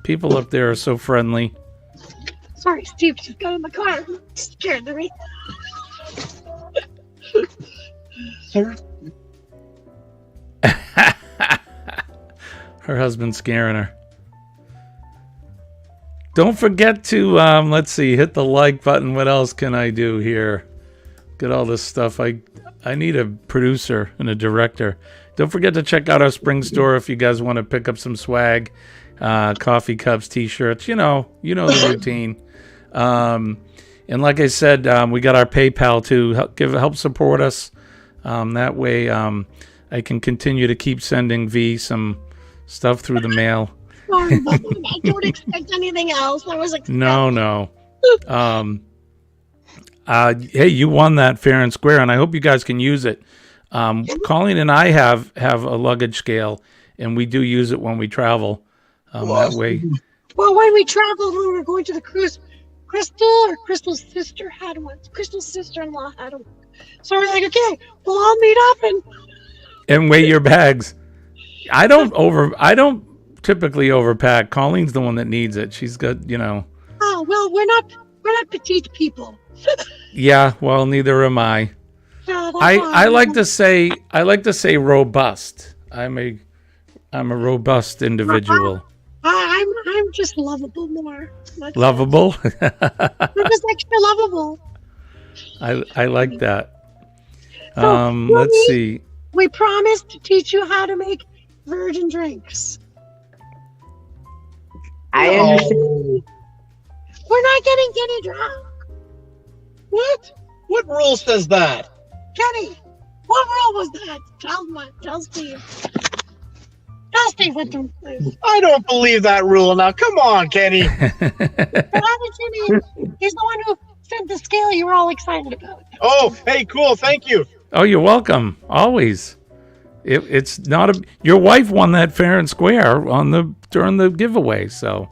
People up there are so friendly. sorry, Steve just got in the car. Scared me. Her husband's scaring her. Don't forget to let's see, hit the like button. What else can I do here? Get all this stuff. I need a producer and a director. Don't forget to check out our spring store if you guys want to pick up some swag, coffee cups, t-shirts. You know the routine. And like I said, we got our PayPal to help support us. That way, I can continue to keep sending V some stuff through the mail. Sorry, I don't expect anything else. I was expecting. No. Hey, you won that fair and square, and I hope you guys can use it. Colleen and I have a luggage scale, and we do use it when we travel. That way. Well, when we traveled, when we were going to the cruise, Crystal's sister had one. Crystal's sister-in-law had one. So we're like, okay, we'll all meet up And weigh your bags. I don't typically overpack. Colleen's the one that needs it. She's got, Oh well, we're not petite people. Yeah, well, neither am I. So that's I why- like to say robust. I'm a robust individual. I'm just lovable more. That's Lovable. I'm just extra lovable. I like that. So, Let's see. We promised to teach you how to make virgin drinks. I understand. We're not getting Kenny drunk. What? What rule says that? Kenny, what rule was that? Tell Steve. Tell Steve what to do. I don't believe that rule now. Come on, Kenny. Jimmy, he's the one who sent the scale you were all excited about. Oh, hey, cool. Thank you. Oh, you're welcome. Always. It's not your wife won that fair and square during the giveaway. So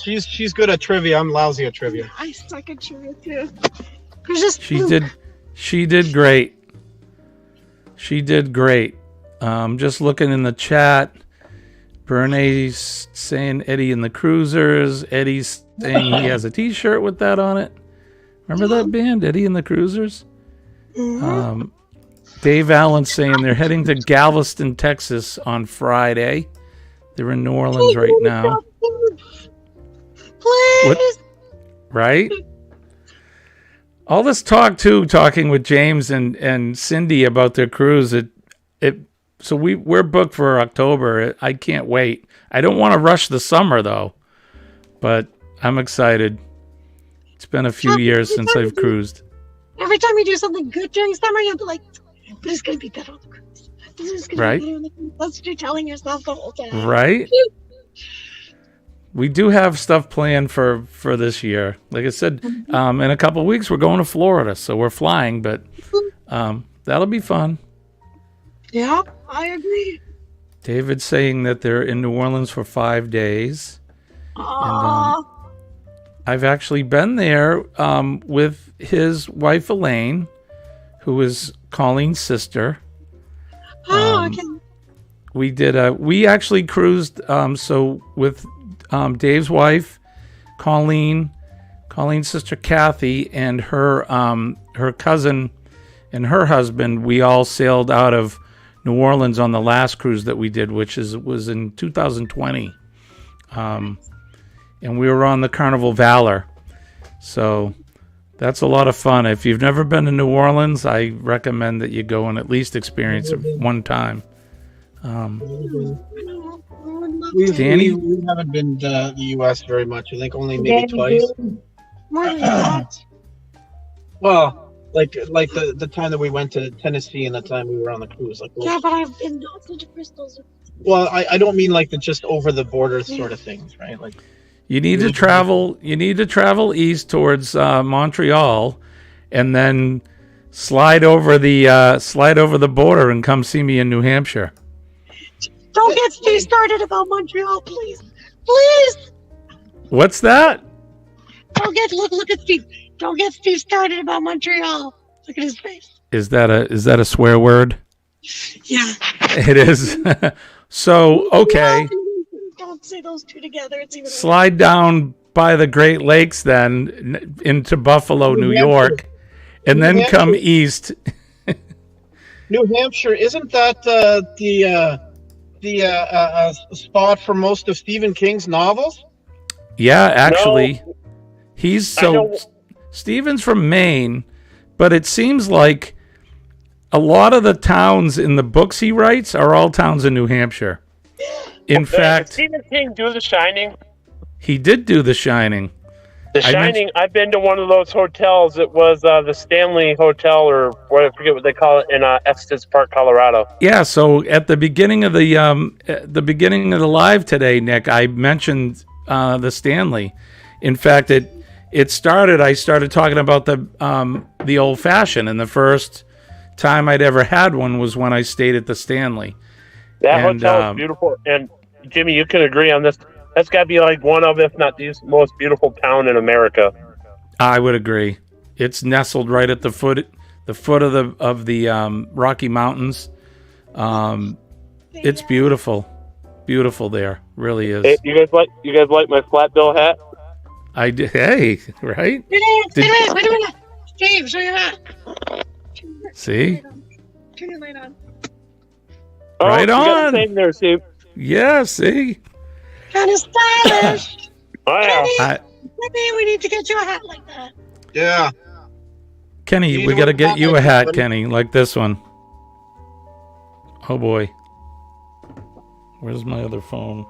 She's good at trivia. I'm lousy at trivia. I suck at trivia too. There's just she did great. She did great. Just looking in the chat, Bernie's saying Eddie and the Cruisers. Eddie's saying he has a T-shirt with that on it. Remember that band, Eddie and the Cruisers? Dave Allen saying they're heading to Galveston, Texas on Friday. They're in New Orleans right now. Please. Right? All this talking with James and Cindy about their cruise. So we're booked for October. I can't wait. I don't want to rush the summer though, but I'm excited. It's been a few years since I've cruised. Every time you do something good during summer, you'll be like, but it's going to be better on the cruise. This is going to be better on the cruise. That's what you're telling yourself the whole time. Right? We do have stuff planned for this year. Like I said, in a couple of weeks, we're going to Florida. So we're flying, but that'll be fun. Yeah, I agree. David's saying that they're in New Orleans for 5 days. And I've actually been there with his wife, Elaine, who is Colleen's sister. Okay. We actually cruised so with Dave's wife, Colleen's sister Kathy, and her cousin and her husband. We all sailed out of New Orleans on the last cruise that we did, which was in 2020, and we were on the Carnival Valor. So that's a lot of fun. If you've never been to New Orleans, I recommend that you go and at least experience it one time. Danny? We haven't been to the U.S. very much. I think only maybe twice. Well, like the time that we went to Tennessee and the time we were on the cruise. Yeah, but I've been to Crystals. Well, I don't mean like the just over the border sort of things, right? Like you need to travel. You need to travel east towards Montreal, and then slide over the border and come see me in New Hampshire. Don't get Steve started about Montreal, please. Please. What's that? Look at Steve. Don't get Steve started about Montreal. Look at his face. Is that a swear word? Yeah. It is. So, okay. Don't say those two together. It's even Slide down by the Great Lakes then into Buffalo, New York, and then come east. New Hampshire, isn't that the spot for most of Stephen King's novels? Yeah, actually. Stephen's from Maine, but it seems like a lot of the towns in the books he writes are all towns in New Hampshire. In fact, did Stephen King do The Shining? He did do The Shining. The Shining, I've been to one of those hotels. It was the Stanley Hotel, or what, I forget what they call it, in Estes Park, Colorado. Yeah, so at the beginning of the live today, Nick, I mentioned the Stanley. In fact, I started talking about the old fashioned, and the first time I'd ever had one was when I stayed at the Stanley. That hotel is beautiful, and Jimmy, you can agree on this. That's got to be like one of, if not the most beautiful town in America. I would agree. It's nestled right at the foot of the Rocky Mountains. It's beautiful there, really is. Hey, you guys like my flat bill hat? I did. Hey, right? Steve, show your hat. See? Turn your light on. Oh, right you on. got the same there, Steve. Yeah, see? Kind of stylish. Oh, yeah. Maybe we need to get you a hat like that. Yeah. Kenny, we got to get you a hat, Kenny, like this one. Oh, boy. Where's my other phone?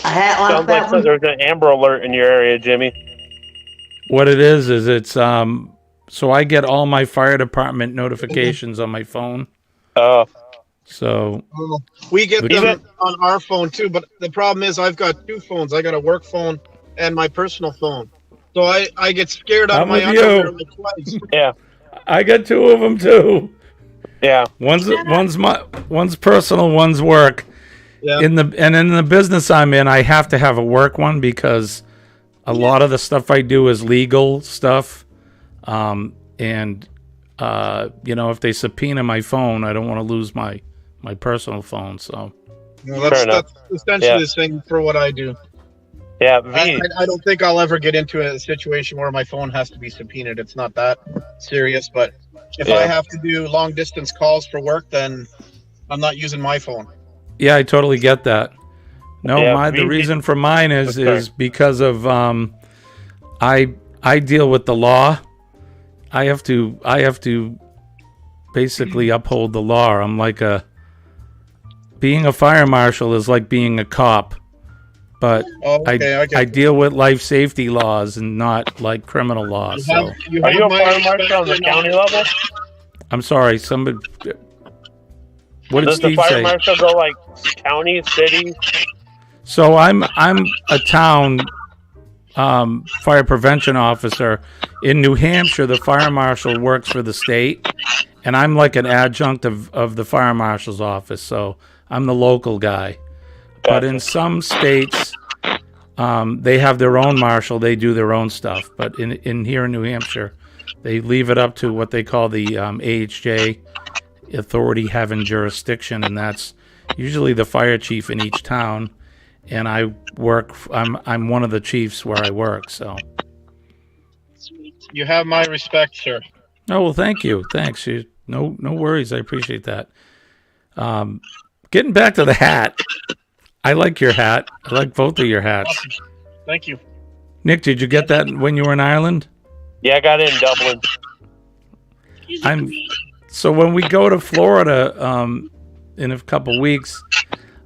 A hat like Sounds that like one? there's an Amber Alert in your area, Jimmy. What it is it's so I get all my fire department notifications on my phone. Oh. So we get them on our phone too, but the problem is I've got two phones. I got a work phone and my personal phone. So I get scared out of my underwear like twice. Yeah. I got two of them too. Yeah. One's personal, one's work. Yeah. In the business I'm in, I have to have a work one because a lot of the stuff I do is legal stuff. And if they subpoena my phone, I don't want to lose my personal phone. So that's essentially the same for what I do. Yeah, I don't think I'll ever get into a situation where my phone has to be subpoenaed. It's not that serious, but if I have to do long distance calls for work, then I'm not using my phone. Yeah, I totally get that. No, the reason for mine is because of I deal with the law. I have to basically uphold the law. I'm like being a fire marshal is like being a cop. but Okay. I deal with life safety laws and not like criminal laws. So Are you a fire marshal on the county level? I'm sorry. Somebody. What did Does the Steve fire say? marshal go like county, city? So I'm a town fire prevention officer in New Hampshire. The fire marshal works for the state, and I'm like an adjunct of the fire marshal's office. So I'm the local guy. But in some states, they have their own marshal. They do their own stuff. But in here in New Hampshire, they leave it up to what they call the AHJ, authority having jurisdiction, and that's usually the fire chief in each town. And I'm one of the chiefs where I work. So. You have my respect, sir. Oh well, thank you. Thanks. No worries. I appreciate that. Getting back to the hat. I like your hat. I like both of your hats. Awesome. Thank you. Nick, did you get that when you were in Ireland? Yeah, I got it in Dublin. So when we go to Florida in a couple weeks,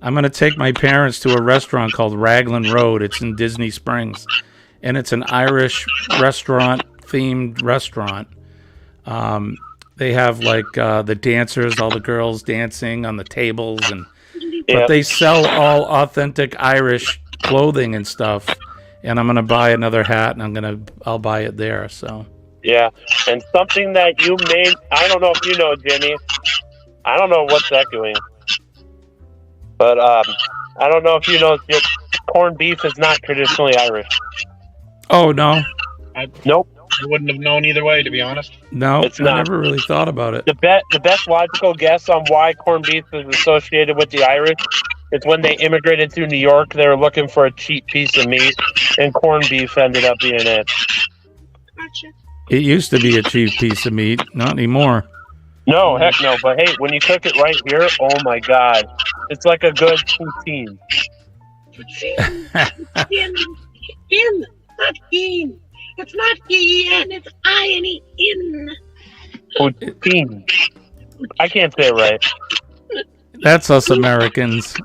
I'm going to take my parents to a restaurant called Raglan Road. It's in Disney Springs, and it's an Irish restaurant-themed restaurant. They have like the dancers, all the girls dancing on the tables, but they sell all authentic Irish clothing and stuff. And I'm going to buy another hat, and I'll buy it there. So. Yeah, and something that you made, I don't know if you know, Jimmy. I don't know what's echoing. But I don't know if you know, corned beef is not traditionally Irish. Oh, no? Nope. I wouldn't have known either way, to be honest. No, it's not. I never really thought about it. The best logical guess on why corned beef is associated with the Irish is when they immigrated to New York, they were looking for a cheap piece of meat, and corned beef ended up being it. Gotcha. It used to be a cheap piece of meat, not anymore. No, heck no. But hey, when you cook it right here, oh my God, it's like a good poutine. In, not in. It's not in. It's I-N-E-in. Poutine. I can't say it right. That's us Americans.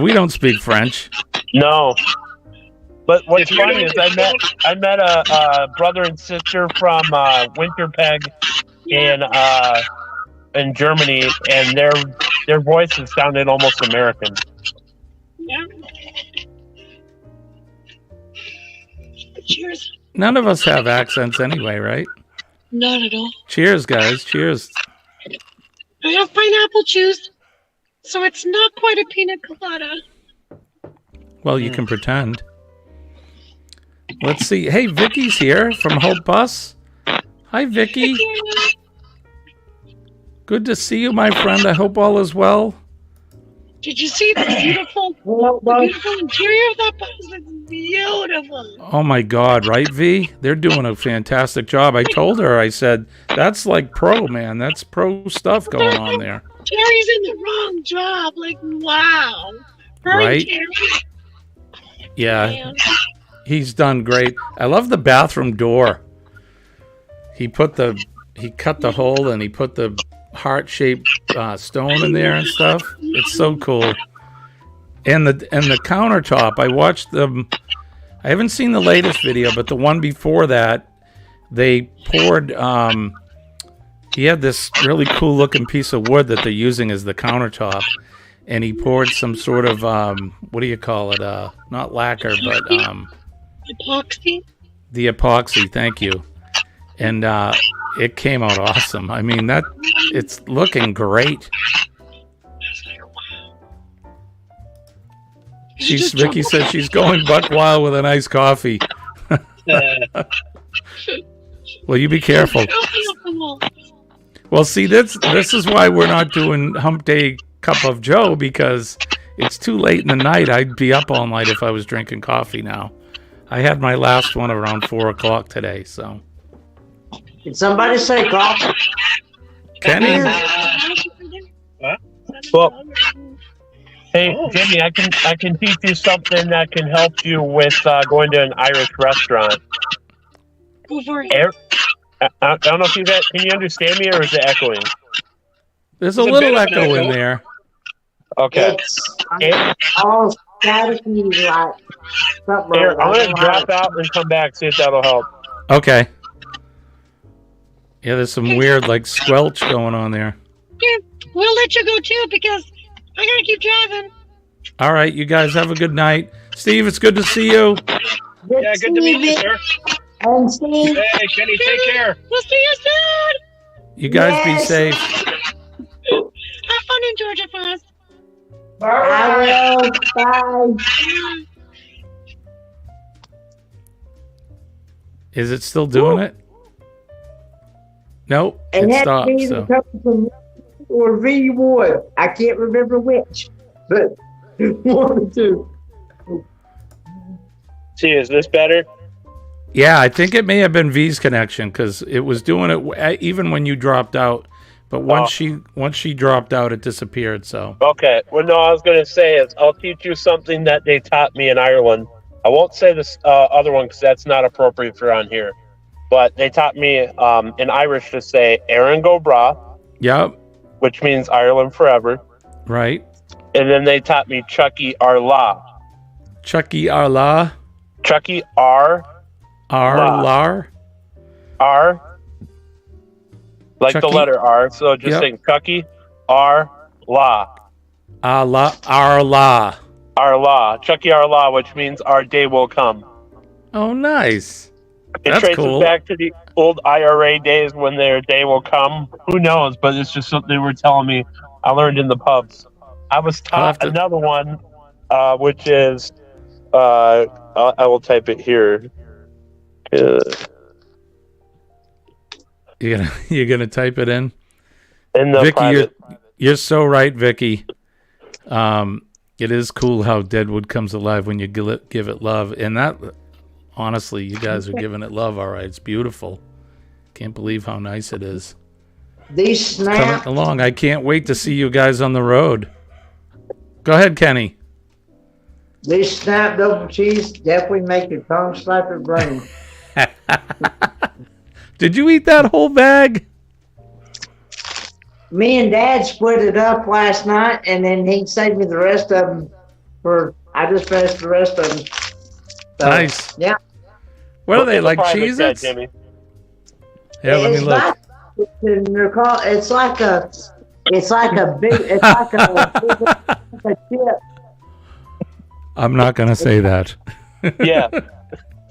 We don't speak French. No. But what's funny is I met a brother and sister from Winterpeg in Germany, and their voices sounded almost American. Yeah. Cheers. None of us have accents anyway, right? Not at all. Cheers, guys. Cheers. I have pineapple juice, so it's not quite a pina colada. Well, you can pretend. Let's see. Hey, Vicky's here from Hope Bus. Hi, Vicky. Good to see you, my friend. I hope all is well. Did you see the beautiful interior of that bus? It's beautiful. Oh, my God. Right, V? They're doing a fantastic job. I told her, I said, that's like pro, man. That's pro stuff going on there. Terry's in the wrong job. Like, wow. Right? Terry. Yeah. Man. He's done great. I love the bathroom door. He cut the hole and he put the heart-shaped stone in there and stuff. It's so cool. And the countertop. I watched them. I haven't seen the latest video, but the one before that, they poured. He had this really cool-looking piece of wood that they're using as the countertop, and he poured some sort of what do you call it? Not lacquer, but epoxy. The epoxy. Thank you. And it came out awesome. I mean, it's looking great. Vicky says she's going buck wild with a nice coffee. Well, you be careful. Well, see, this is why we're not doing Hump Day Cup of Joe, because it's too late in the night. I'd be up all night if I was drinking coffee now. I had my last one around 4 o'clock today, so. Did somebody say coffee? Kenny? Well, hey, Jimmy, I can teach you something that can help you with going to an Irish restaurant. Go for it. I don't know if can you understand me, or is it echoing? There's a little echo in there. Okay. staticky, like something. Here, I'm like gonna drop out and come back, see if that'll help. Okay. Yeah, there's some weird like squelch going on there. Yeah, we'll let you go too because I gotta keep driving. All right, you guys have a good night. Steve, it's good to see you. Yeah, good to meet you, sir. And Steve, Hey, Kenny, take care. We'll see you soon. You guys be Yes. safe. Have fun in Georgia for us. I will. Bye. Is it still doing it? Nope, And it that stopped. means So coming from or V1. I can't remember which, but one or two. See, is this better? yeah, I think it may have been V's connection because it was doing it even when you dropped out. But once she dropped out, it disappeared. So Okay. Well, no, I was going to say is I'll teach you something that they taught me in Ireland. I won't say this other one because that's not appropriate for on here. But they taught me in Irish to say Erin go bra, yep, which means Ireland forever. right. And then they taught me Chucky Arla. Chucky Arla, Chucky R, like Chucky? the letter R. So just Yep. saying Chucky Arla. Arla. Chucky Arla, which means our day will come. Oh, nice. It That's traces cool. back to the old IRA days when their day will come. Who knows? But it's just something they were telling me. I learned in the pubs. I was taught another one, which is I will type it here. You're gonna type it in. In the Vicky, private. you're so right, Vicky. It is cool how Deadwood comes alive when you give it love, and that honestly, you guys are giving it love. All right, it's beautiful. Can't believe how nice it is. These Coming snaps, along. I can't wait to see you guys on the road. Go ahead, Kenny. these snap double cheese definitely make your tongue slap your brain. Did you eat that whole bag? Me and Dad split it up last night, and then he saved me the rest of them I just finished the rest of them. So, Nice. Yeah. What are they, Look like at the private Cheez-Its? chat, Jimmy. Yeah, let me It's look. not- they're called, it's like a chip. I'm not going to say that. Yeah.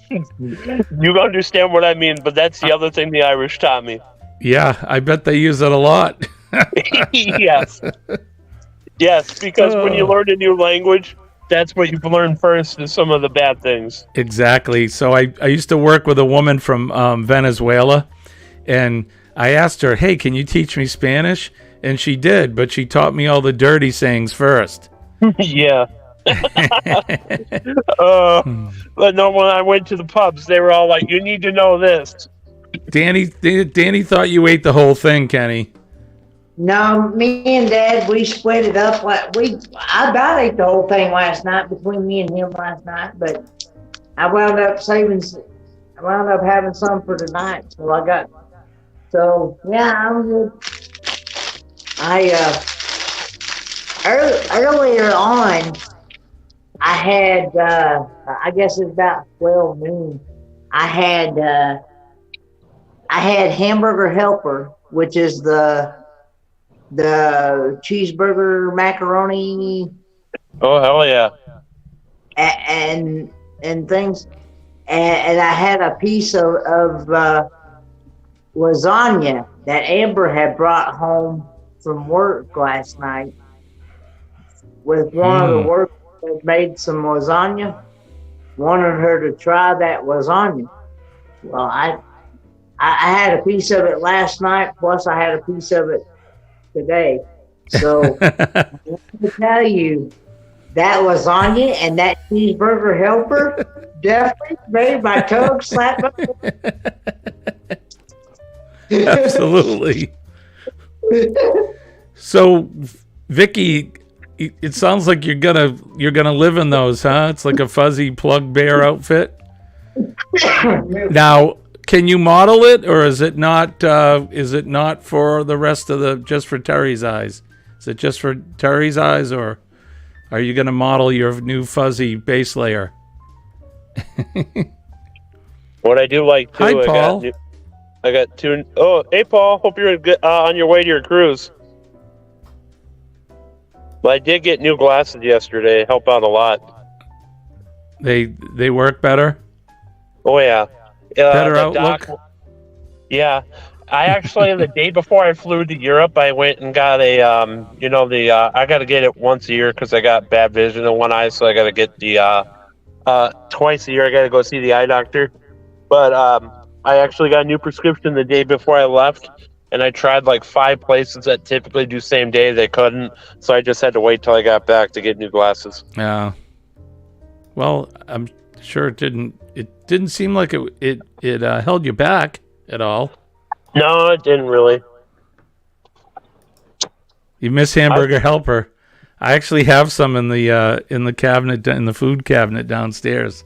You understand what I mean, but that's the other thing the Irish taught me. Yeah, I bet they use it a lot. Yes. Yes, because when you learn a new language, that's what you learn first is some of the bad things. Exactly. So I used to work with a woman from Venezuela, and I asked her, hey, can you teach me Spanish? And she did, but she taught me all the dirty sayings first. Yeah. But no, when I went to the pubs, they were all like, you need to know this. Danny thought you ate the whole thing, Kenny. No, me and Dad, we split it up. I about ate the whole thing last night between me and him last night, but I wound up having some for tonight. So yeah, I'm good. Earlier on, I had, I guess it's about 12 noon. I had Hamburger Helper, which is the cheeseburger macaroni. Oh, hell yeah. And things. And I had a piece of lasagna that Amber had brought home from work last night. With one of the workers that made some lasagna, wanted her to try that lasagna. Well, I had a piece of it last night, plus I had a piece of it today. So I want to tell you, that lasagna and that cheeseburger helper definitely made my tongue slap. Absolutely. So, Vicky, it sounds like you're gonna live in those, huh? It's like a fuzzy plug bear outfit. Now, can you model it, or is it not? Is it not for the rest of just for Terry's eyes? Is it just for Terry's eyes, or Are you going to model your new fuzzy base layer? What I do like too, Hi, Paul. I got two. Oh, hey Paul, hope you're good, on your way to your cruise. But I did get new glasses yesterday. Help out a lot. They work better. Oh yeah, Better the outlook. Yeah, I actually the day before I flew to Europe, I went and got a I got to get it once a year because I got bad vision in one eye, so I got to get the twice a year. I got to go see the eye doctor. But I actually got a new prescription the day before I left, and I tried like 5 places that typically do same day. They couldn't, so I just had to wait till I got back to get new glasses. Yeah. Well, I'm sure it didn't seem like it held you back at all. No, it didn't really. You miss Hamburger Helper. I actually have some in the cabinet, in the food cabinet downstairs.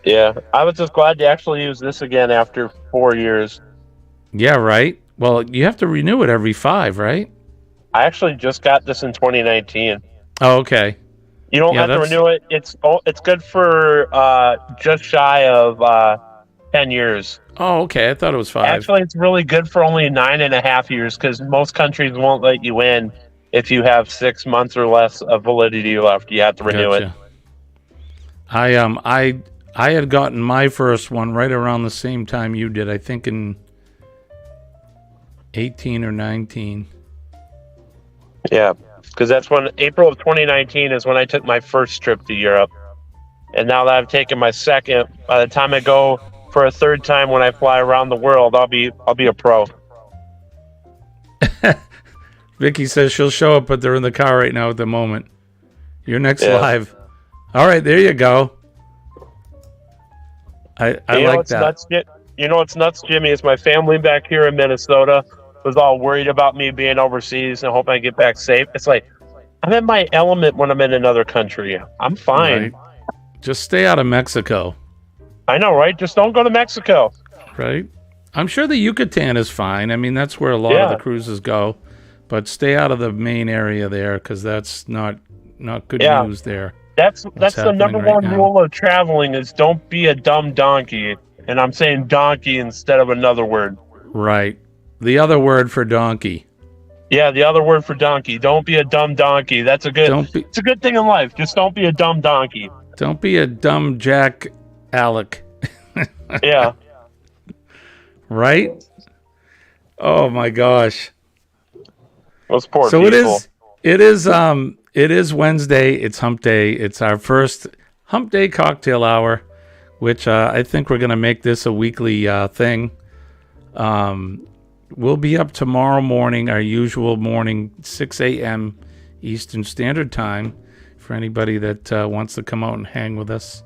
Yeah, I was just glad to actually use this again after 4 years. Yeah, right. Well, you have to renew it every 5, right? I actually just got this in 2019. Oh, okay. You don't have to renew it. It's good for just shy of 10 years. Oh, okay. I thought it was 5. Actually, it's really good for only 9.5 years because most countries won't let you in if you have 6 months or less of validity left. You have to renew it. I had gotten my first one right around the same time you did. I think in 18 or 19. Yeah, because that's when April of 2019 is when I took my first trip to Europe, and now that I've taken my second, by the time I go for a third time when I fly around the world, I'll be a pro. Vicky says she'll show up, but they're in the car right now at the moment. You're next live. All right, there you go. I like that. Nuts, you know what's nuts, Jimmy, is my family back here in Minnesota was all worried about me being overseas and hoping I get back safe. It's like, I'm in my element when I'm in another country. I'm fine. Right. Just stay out of Mexico. I know, right? Just don't go to Mexico. Right. I'm sure the Yucatan is fine. I mean, that's where a lot of the cruises go. But stay out of the main area there because that's not good news there. That's the number one rule of traveling is don't be a dumb donkey. And I'm saying donkey instead of another word. Right. The other word for donkey. Yeah, the other word for donkey. Don't be a dumb donkey. It's a good thing in life. Just don't be a dumb donkey. Don't be a dumb Jack Alec. Yeah. Right? Oh my gosh. Those poor people. It is Wednesday. It's Hump Day. It's our first Hump Day cocktail hour, which I think we're going to make this a weekly thing. We'll be up tomorrow morning, our usual morning, 6 a.m. Eastern Standard Time, for anybody that wants to come out and hang with us.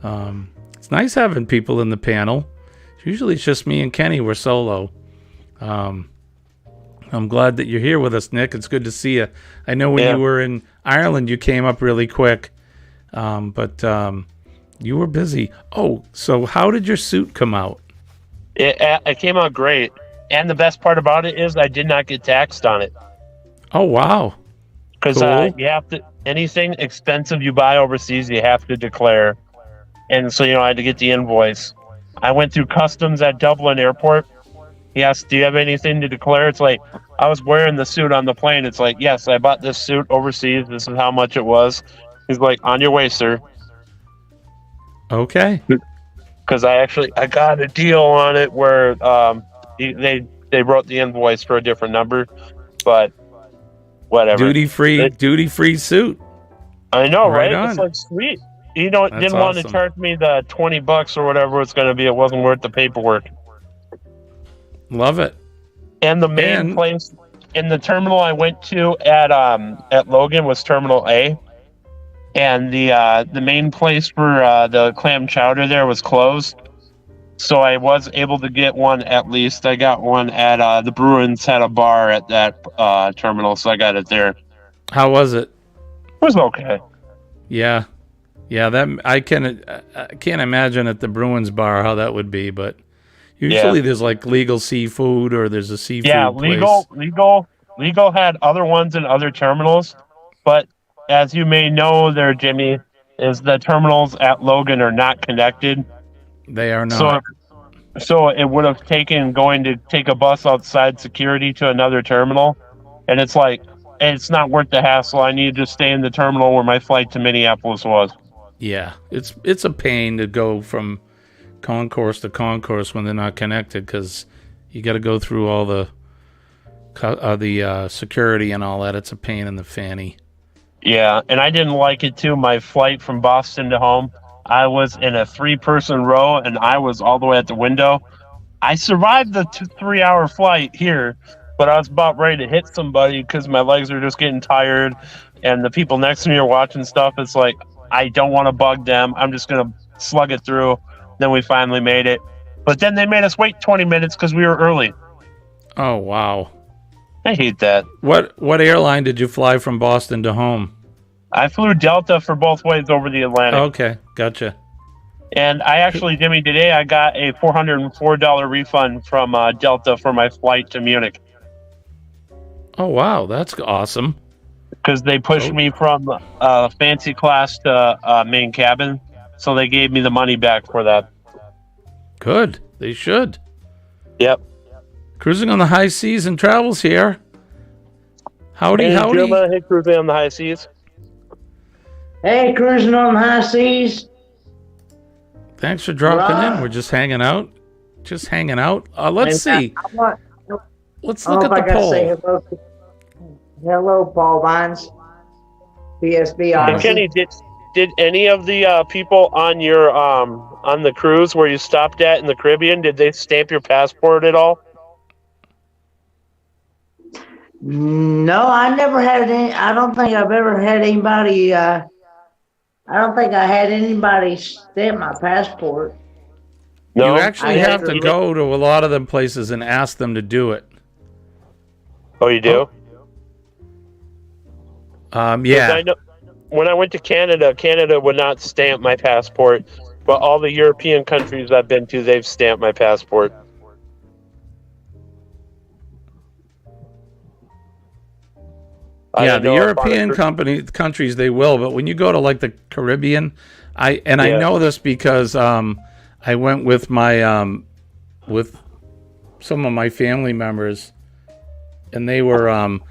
It's nice having people in the panel. Usually it's just me and Kenny. We're solo. I'm glad that you're here with us, Nick. It's good to see you. I know when you were in Ireland, you came up really quick, but you were busy. Oh, so how did your suit come out? It came out great. And the best part about it is I did not get taxed on it. Oh, wow. Because you have to, anything expensive you buy overseas, you have to declare. And so, I had to get the invoice. I went through customs at Dublin Airport. He asked, do you have anything to declare? It's like, I was wearing the suit on the plane. It's like, yes, I bought this suit overseas. This is how much it was. He's like, on your way, sir. Okay. Because I got a deal on it where they wrote the invoice for a different number, but whatever. Duty free suit. I know, right? It's like sweet. Didn't want to charge me the $20 or whatever it's going to be. It wasn't worth the paperwork. Love it. And the main place in the terminal I went to at Logan was Terminal A, and the main place for the clam chowder there was closed. So I was able to get one at least. I got one at the Bruins had a bar at that terminal, so I got it there. How was it? It was okay. Yeah. That I can't imagine at the Bruins bar how that would be, but usually there's like legal seafood or there's a seafood place. Legal had other ones in other terminals, but as you may know there, Jimmy, is the terminals at Logan are not connected. They are not. So it would have taken going to take a bus outside security to another terminal. And it's like, it's not worth the hassle. I need to stay in the terminal where my flight to Minneapolis was. Yeah, it's a pain to go from concourse to concourse when they're not connected because you got to go through all the security and all that. It's a pain in the fanny. Yeah, and I didn't like it too. My flight from Boston to home, I was in a 3-person row, and I was all the way at the window. I survived the 3-hour flight here, but I was about ready to hit somebody because my legs were just getting tired, and the people next to me are watching stuff. It's like, I don't want to bug them. I'm just going to slug it through. Then we finally made it. But then they made us wait 20 minutes because we were early. Oh, wow. I hate that. What airline did you fly from Boston to home? I flew Delta for both ways over the Atlantic. Okay, gotcha. And I actually, Jimmy, today I got a $404 refund from Delta for my flight to Munich. Oh, wow, that's awesome. Because they pushed me from fancy class to main cabin, so they gave me the money back for that. Good, they should. Yep. Cruising on the high seas and travels here. Howdy. Hey, cruising on the high seas. Hey, cruising on the high seas. Thanks for dropping in. We're just hanging out. Let's see. Let's look at the poll. Say hello, Paul Vines. PSB. Hey, Kenny, did any of the people on your on the cruise where you stopped at in the Caribbean, did they stamp your passport at all? No, I never had any. I don't think I've ever had anybody. I don't think I had anybody stamp my passport. No, you actually have to go to a lot of them places and ask them to do it. Oh, you do? Yeah. I know, when I went to Canada would not stamp my passport, but all the European countries I've been to, they've stamped my passport. Yeah, the European countries they will, but when you go to like the Caribbean, I know this because I went with my with some of my family members, and they were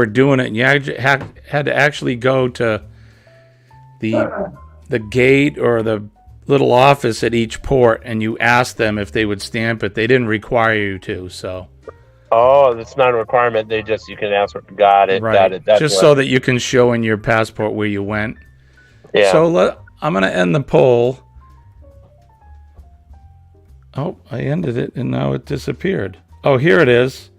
doing it, and you had to actually go to the gate or the little office at each port, and you asked them if they would stamp it. They didn't require you to, so. Oh, it's not a requirement. You can ask for got it. Right. Got it. That's just so that you can show in your passport where you went. Yeah. So I'm going to end the poll. Oh, I ended it and now it disappeared. Oh, here it is.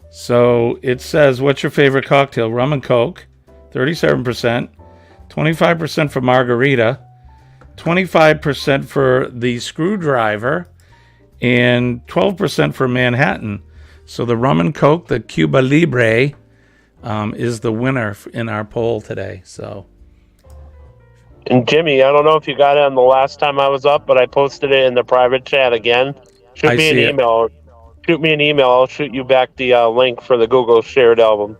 So it says, what's your favorite cocktail? Rum and Coke, 37%, 25% for margarita, 25% for the screwdriver, and 12% for Manhattan. So the rum and Coke, the Cuba Libre, is the winner in our poll today. So, and Jimmy, I don't know if you got it on the last time I was up, but I posted it in the private chat again. Shoot me an email. I'll shoot you back the link for the Google shared album.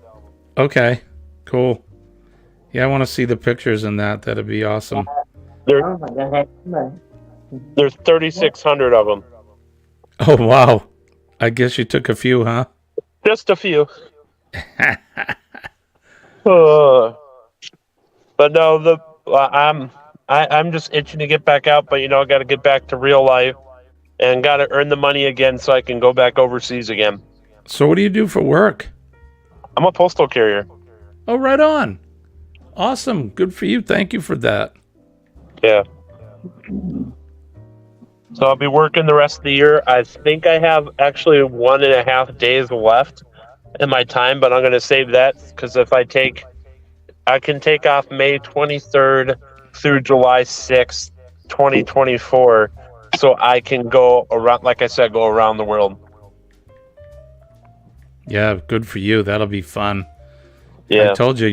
Okay, cool. Yeah, I want to see the pictures in that. That'd be awesome. There's 3,600 of them. Oh, wow. I guess you took a few, huh? Just a few. But no, I'm just itching to get back out, but I got to get back to real life and got to earn the money again so I can go back overseas again. So what do you do for work? I'm a postal carrier. Oh, right on. Awesome. Good for you. Thank you for that. Yeah. So I'll be working the rest of the year. I think I have actually 1.5 days left in my time, but I'm going to save that because I can take off May 23rd through July 6th, 2024, so I can go around, like I said, go around the world. Yeah, good for you. That'll be fun. Yeah. I told you,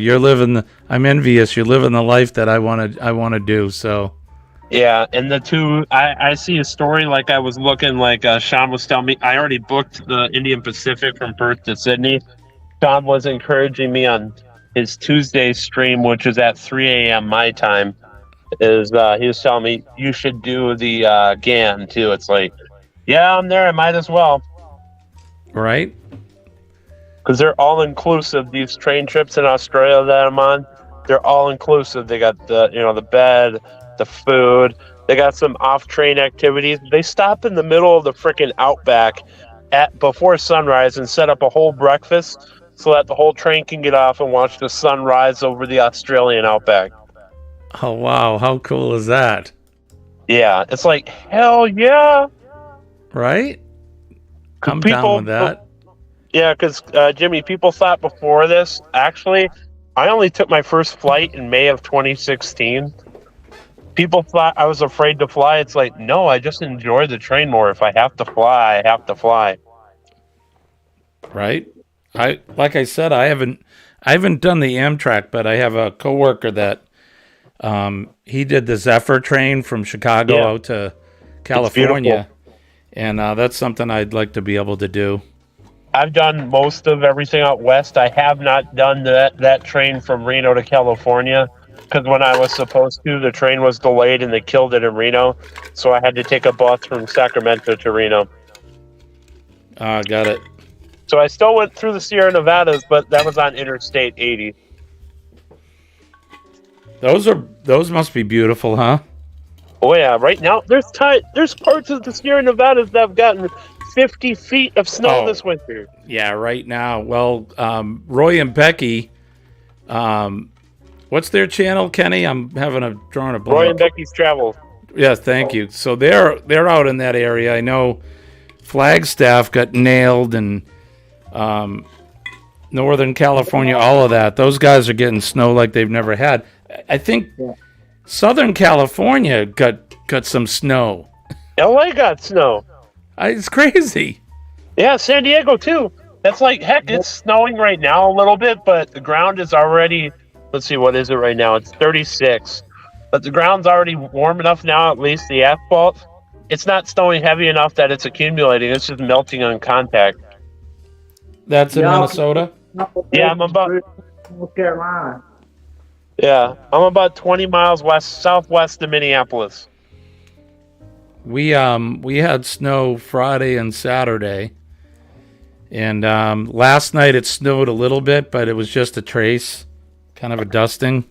I'm envious. You're living the life that I want to do, so. Yeah, and the two, I see a story like I was looking, like Sean was telling me, I already booked the Indian Pacific from Perth to Sydney. Sean was encouraging me on his Tuesday stream, which is at 3 a.m. my time, is he was telling me you should do the GAN too. It's like, yeah, I'm there. I might as well. Right? Because they're all inclusive. These train trips in Australia that I'm on, they're all inclusive. They got the bed, the food. They got some off-train activities. They stop in the middle of the frickin' outback before sunrise and set up a whole breakfast so that the whole train can get off and watch the sun rise over the Australian outback. Oh, wow. How cool is that? Yeah, it's like, hell yeah. Right? I'm People, down with that. Yeah, because, Jimmy, people thought before this, actually, I only took my first flight in May of 2016. People thought I was afraid to fly. It's like, no, I just enjoy the train more. If I have to fly, I have to fly. Right? Like I said, I haven't done the Amtrak, but I have a coworker that he did the Zephyr train from Chicago out to California, and that's something I'd like to be able to do. I've done most of everything out west. I have not done that train from Reno to California because when I was supposed to, the train was delayed and they killed it in Reno, so I had to take a bus from Sacramento to Reno. Got it. So I still went through the Sierra Nevadas, but that was on Interstate 80. Those must be beautiful, huh? Oh yeah, right now there's parts of the Sierra Nevadas that have gotten 50 feet of snow this winter. Yeah, right now. Well, Roy and Becky, what's their channel, Kenny? I'm drawing a blank. Roy and Becky's Travel. Yes, thank you. So they're out in that area. I know Flagstaff got nailed, and Northern California, all of that. Those guys are getting snow like they've never had. I think Southern California got some snow. LA got snow. It's crazy. Yeah, San Diego too. That's like, heck, it's snowing right now a little bit, but the ground is already, let's see, what is it right now? It's 36. But the ground's already warm enough now, at least the asphalt. It's not snowing heavy enough that it's accumulating. It's just melting on contact. That's in Minnesota? Yeah, I'm about North Carolina. Yeah, I'm about 20 miles southwest of Minneapolis. We had snow Friday and Saturday, and last night it snowed a little bit, but it was just a trace, kind of a dusting.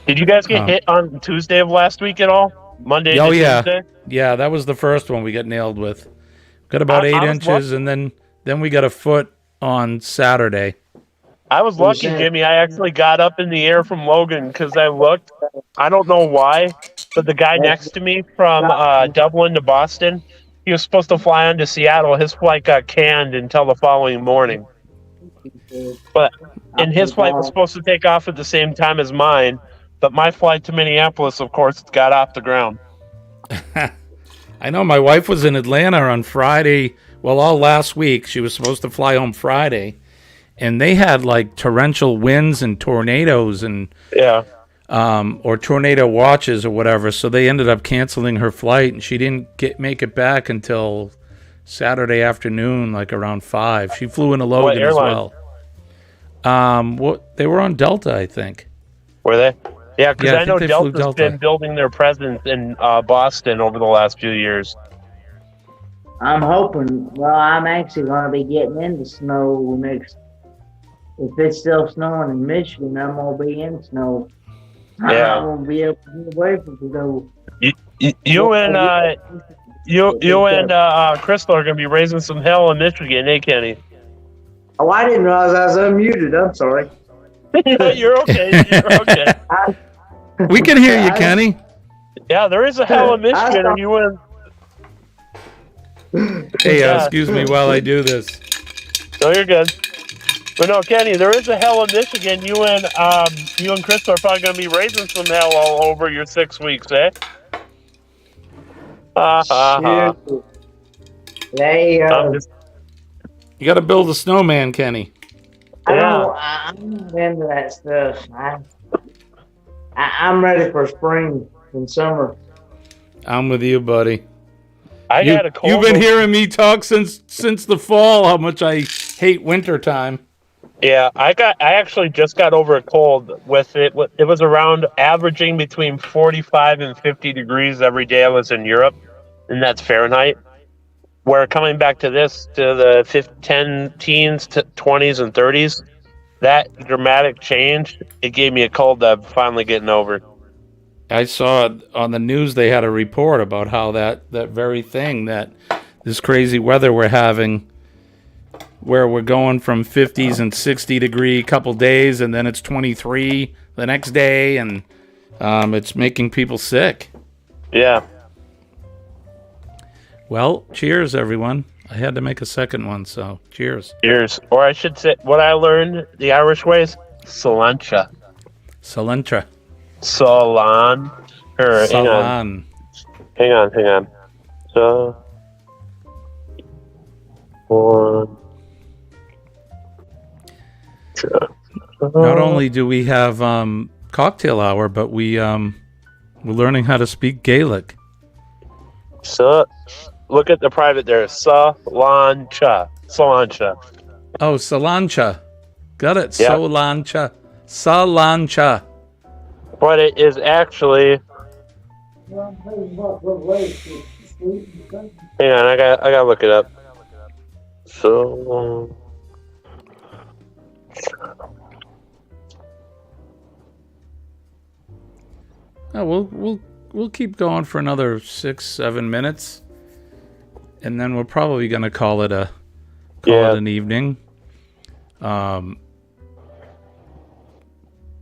Did you guys get hit on Tuesday of last week at all? Monday to Tuesday? Yeah, that was the first one we got nailed with. Got about 8 inches, and then we got a foot on Saturday. I was lucky, Jimmy. I actually got up in the air from Logan because I looked. I don't know why, but the guy next to me from Dublin to Boston, he was supposed to fly on to Seattle. His flight got canned until the following morning. And his flight was supposed to take off at the same time as mine, but my flight to Minneapolis, of course, got off the ground. I know my wife was in Atlanta on Friday. Well, all last week. She was supposed to fly home Friday. And they had like torrential winds and tornadoes and or tornado watches or whatever. So they ended up canceling her flight, and she didn't make it back until Saturday afternoon, like around 5. She flew into Logan as well. They were on Delta, I think. Were they? Yeah, because I know Delta's been building their presence in Boston over the last few years. I'm hoping. Well, I'm actually going to be getting into snow next. If it's still snowing in Michigan, I'm going to be in snow. Yeah. I won't be able to get away from it, though. You and Crystal are going to be raising some hell in Michigan, eh, Kenny? Oh, I didn't realize I was unmuted. I'm sorry. You're okay. You're okay. We can hear you, Kenny. Yeah, there is a hell in Michigan, and you win. Hey, excuse me while I do this. No, you're good. But no, Kenny, there is a hell in Michigan. You and Crystal are probably going to be raising some hell all over your 6 weeks, eh? You got to build a snowman, Kenny. I'm not into that stuff. I'm ready for spring and summer. I'm with you, buddy. You've been hearing me talk since the fall how much I hate winter time. Yeah, I actually just got over a cold with it. It was around averaging between 45 and 50 degrees every day I was in Europe, and that's Fahrenheit. Where coming back to the 10 teens to 20s and 30s, that dramatic change, it gave me a cold that I'm finally getting over. I saw on the news they had a report about how that very thing, that this crazy weather we're having, where we're going from 50s and 60 degree couple days, and then it's 23 the next day, and it's making people sick. Yeah. Well, cheers, everyone. I had to make a second one, so cheers. Cheers. Or I should say, what I learned the Irish ways, Salancha. Salantra. Salan. Salan. Hang on. So, one. Not only do we have cocktail hour, but we're learning how to speak Gaelic. So, look at the private there. Salancha. Oh, Salancha. Got it. Yep. Salancha. But it is actually. Hang on, I gotta look it up. So. Oh, we'll keep going for another 6-7 minutes, and then we're probably gonna call it it an evening. But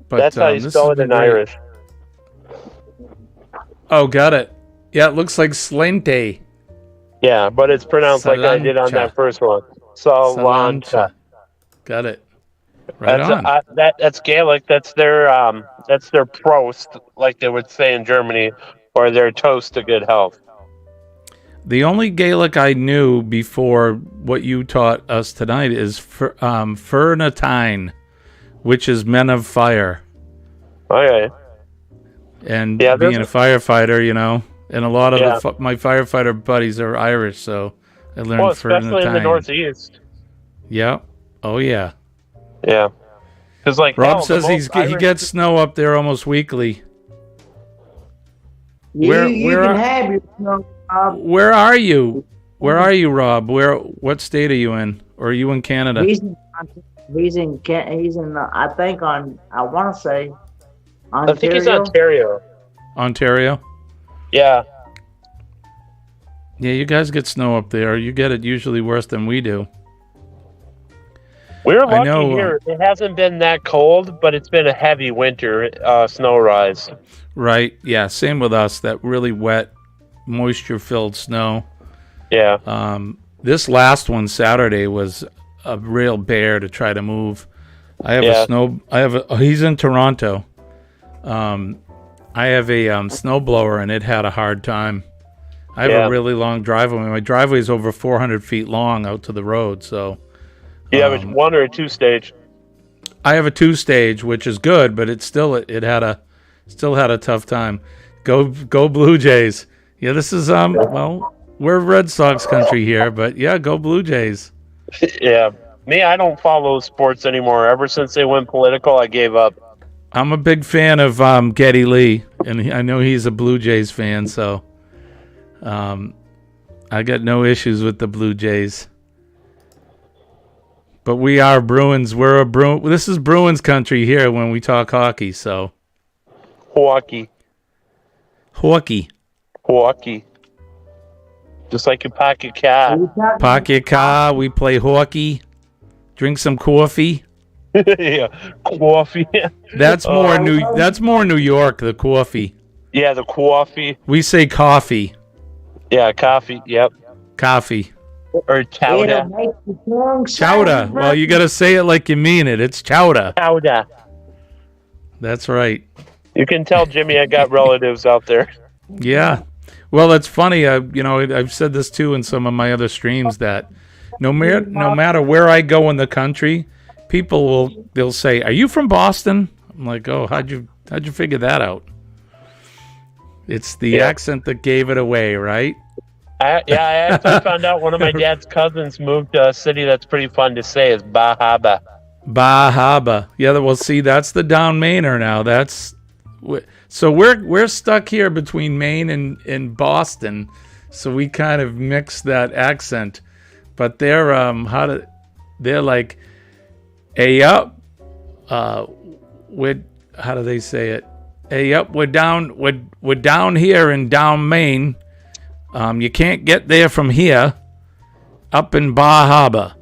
that's how you spell it in Irish. Oh, got it. Yeah, it looks like Slente. Yeah, but it's pronounced like I did on that first one. Salancha. Got it. Right on. That's Gaelic. That's their prost, like they would say in Germany, or their toast to good health. The only Gaelic I knew before what you taught us tonight is Fernatine, which is men of fire. Okay. And being a firefighter, and a lot of my firefighter buddies are Irish, so I learned especially in the Northeast. Yeah. Oh, yeah. Yeah. Because Rob says he gets snow up there almost weekly. You can have your snow, Rob. Where are you? Where are you, Rob? What state are you in? Or are you in Canada? He's in I think I want to say Ontario. I think he's Ontario. Ontario? Yeah. Yeah, you guys get snow up there. You get it usually worse than we do. We're lucky here. It hasn't been that cold, but it's been a heavy winter snow rise. Right. Yeah, same with us. That really wet, moisture-filled snow. Yeah. This last one, Saturday, was a real bear to try to move. He's in Toronto. I have a snowblower, and it had a hard time. I have a really long driveway. My driveway is over 400 feet long out to the road, so... You have a 1 or a 2 stage? I have a 2 stage, which is good, but it still had a tough time. Go Blue Jays! Yeah, this is we're Red Sox country here, but yeah, go Blue Jays! Yeah, me, I don't follow sports anymore. Ever since they went political, I gave up. I'm a big fan of Geddy Lee, and I know he's a Blue Jays fan, so I got no issues with the Blue Jays. But we are Bruins. This is Bruins country here when we talk hockey, so. Hockey. Just like you park your car. Park your car. We play hockey. Drink some coffee. Yeah, coffee. That's more New York, the coffee. Yeah, the coffee. We say coffee. Yeah, coffee. Yep. Coffee. Or chowder. Chowder. Well, you got to say it like you mean it. It's chowder. Chowder. That's right. You can tell, Jimmy, I got relatives out there. Yeah. Well, it's funny. I've said this too in some of my other streams that no matter where I go in the country, they'll say, "Are you from Boston?" I'm like, "Oh, how'd you figure that out?" It's the accent that gave it away, right? I actually found out one of my dad's cousins moved to a city that's pretty fun to say is Bahaba. Bahaba. Yeah, well, see, that's the down Mainer now. So we're stuck here between Maine and Boston, so we kind of mix that accent. But they're they're like, hey up, how do they say it? Hey up, we're down here in down Maine. You can't get there from here. Up in Bar Harbor.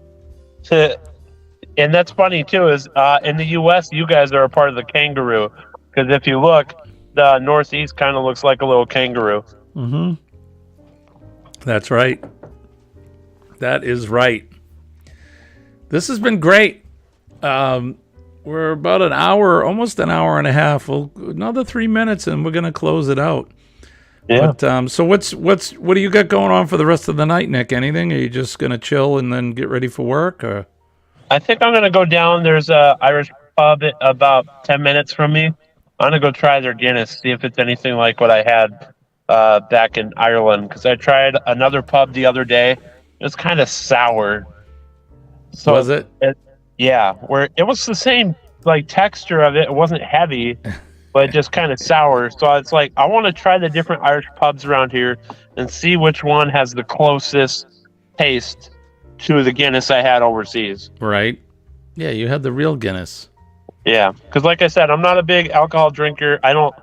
And that's funny too. Is in the U.S. you guys are a part of the kangaroo, because if you look, the Northeast kind of looks like a little kangaroo. Mm-hmm. That's right. That is right. This has been great. We're about an hour, almost an hour and a half. Another 3 minutes, and we're gonna close it out. Yeah. But so what do you got going on for the rest of the night, Nick? Anything? Are you just gonna chill and then get ready for work, or? I think I'm gonna go down. There's a Irish pub about 10 minutes from me. I'm gonna go try their Guinness, see if it's anything like what I had back in Ireland. Because I tried another pub the other day. It was kind of sour. So Was it? Yeah, where it was the same like texture of it. It wasn't heavy, but just kind of sour. So it's like I want to try the different Irish pubs around here and see which one has the closest taste to the Guinness I had overseas. Right. Yeah, you had the real Guinness. Yeah, because like I said, I'm not a big alcohol drinker. I don't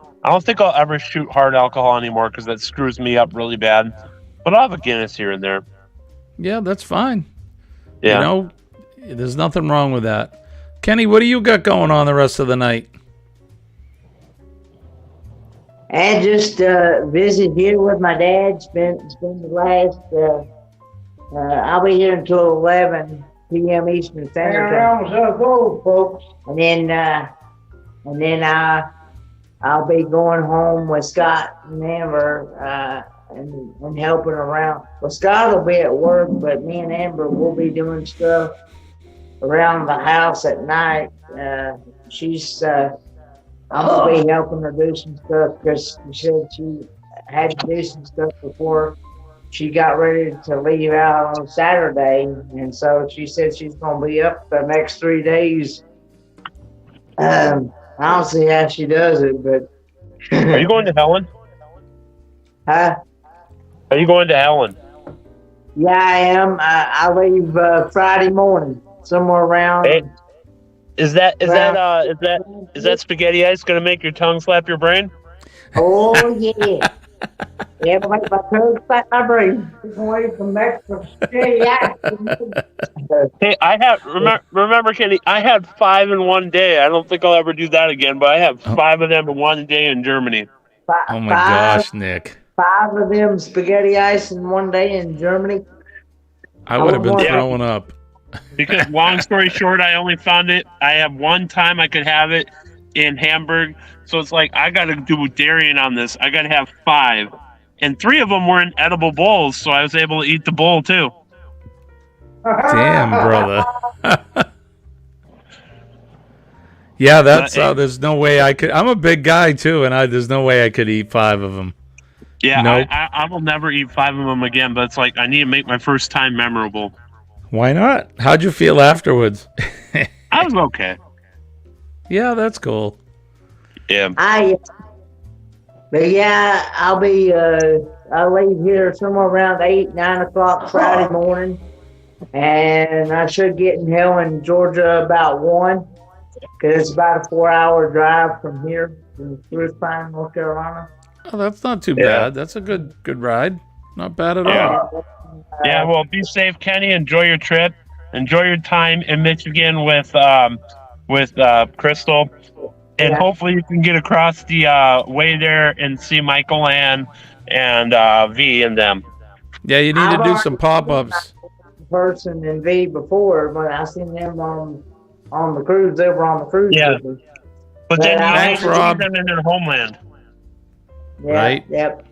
think I'll ever shoot hard alcohol anymore because that screws me up really bad. But I'll have a Guinness here and there. Yeah, that's fine. Yeah. You know, there's nothing wrong with that. Kenny, what do you got going on the rest of the night? And just visit here with my dad. Spend the last. I'll be here until 11 p.m. Eastern Standard Time. Go, folks. And then I'll be going home with Scott and Amber and helping around. Well, Scott will be at work, but me and Amber will be doing stuff around the house at night. I'm gonna be helping her do some stuff because she said she had to do some stuff before she got ready to leave out on Saturday, and so she said she's gonna be up the next 3 days. I don't see how she does it, but Are you going to Helen? huh? Are you going to Helen? Yeah, I am. I leave Friday morning, somewhere around. Hey, is that spaghetti ice gonna make your tongue slap your brain? Oh yeah. Yeah, make my tongue slap my brain. Take away from Mexico. Yeah. Hey, remember, Kenny, I had 5 in one day. I don't think I'll ever do that again, but I have 5 of them in one day in Germany. Oh my gosh, Nick. 5 of them spaghetti ice in one day in Germany. I would have been throwing up. Because long story short, I only found it. I have one time I could have it in Hamburg. So it's like, I got to do Darian on this. I got to have 5. And 3 of them were in edible bowls. So I was able to eat the bowl too. Damn, brother. Yeah, that's there's no way I could. I'm a big guy too, and there's no way I could eat 5 of them. Yeah, nope. I will never eat 5 of them again, but it's like I need to make my first time memorable. Why not? How'd you feel afterwards? I was okay. Yeah, that's cool. Yeah. But yeah, I'll leave here somewhere around 8, 9 o'clock Friday morning. And I should get in Helen, Georgia about 1. Because it's about a 4-hour drive from here to Pine, North Carolina. Oh, that's not too bad. That's a good ride. Not bad at all. Yeah, well, be safe, Kenny. Enjoy your trip. Enjoy your time in Michigan with Crystal. And hopefully you can get across the way there and see Michael and V and them. Yeah, you need to do some pop-ups. Person and V before, but I seen them on the cruise. They were on the cruise. Yeah. But then you thanks, Rob. see them in their homeland. Yeah, right? Yep.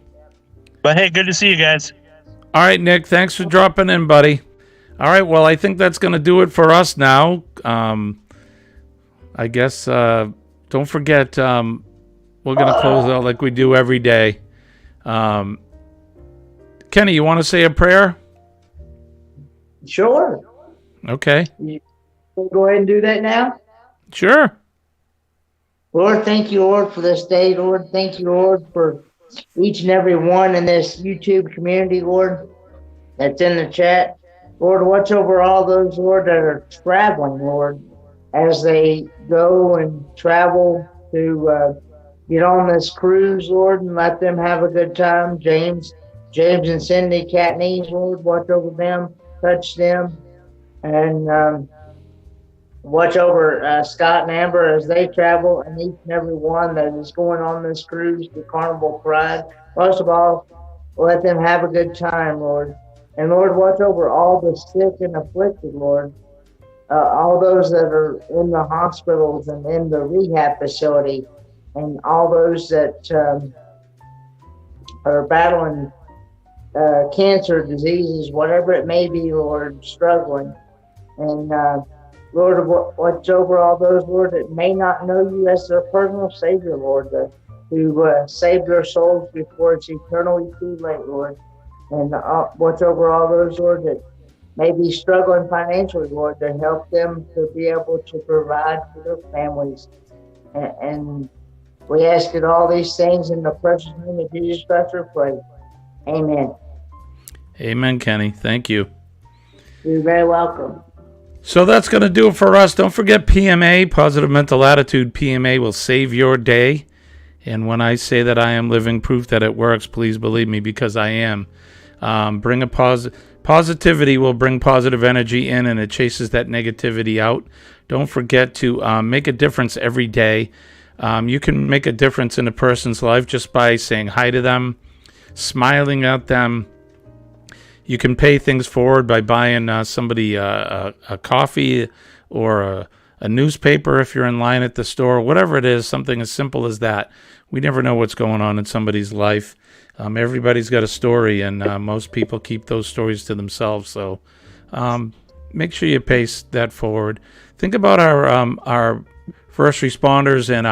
But hey, good to see you guys. All right, Nick. Thanks for dropping in, buddy. All right. Well, I think that's going to do it for us now. I guess don't forget we're going to close out like we do every day. Kenny, you want to say a prayer? Sure. Okay. Go ahead and do that now. Sure. Lord, thank you, Lord, for this day. Lord, thank you, Lord, for each and every one in this YouTube community, Lord, that's in the chat. Lord, watch over all those, Lord, that are traveling, Lord, as they go and travel to get on this cruise, Lord, and let them have a good time. James and Cindy Catneys, Lord, watch over them, touch them, and watch over Scott and Amber as they travel, and each and every one that is going on this cruise to Carnival Pride. Most of all, let them have a good time, Lord. And Lord, watch over all the sick and afflicted, Lord. All those that are in the hospitals and in the rehab facility, and all those that are battling cancer, diseases, whatever it may be, Lord, struggling. And Lord, watch over all those, Lord, that may not know you as their personal Savior, Lord, who save their souls before it's eternally too late, Lord. And watch over all those, Lord, that may be struggling financially, Lord, to help them to be able to provide for their families. And we ask it all these things in the precious name of Jesus Christ, we pray. Amen. Amen, Kenny. Thank you. You're very welcome. So that's going to do it for us. Don't forget PMA, Positive Mental Attitude. PMA will save your day. And when I say that I am living proof that it works, please believe me, because I am. Bring a positivity will bring positive energy in, and it chases that negativity out. Don't forget to make a difference every day. You can make a difference in a person's life just by saying hi to them, smiling at them. You can pay things forward by buying somebody a coffee or a newspaper if you're in line at the store, whatever it is, something as simple as that. We never know what's going on in somebody's life. Everybody's got a story, and most people keep those stories to themselves. So make sure you pay that forward. Think about our first responders and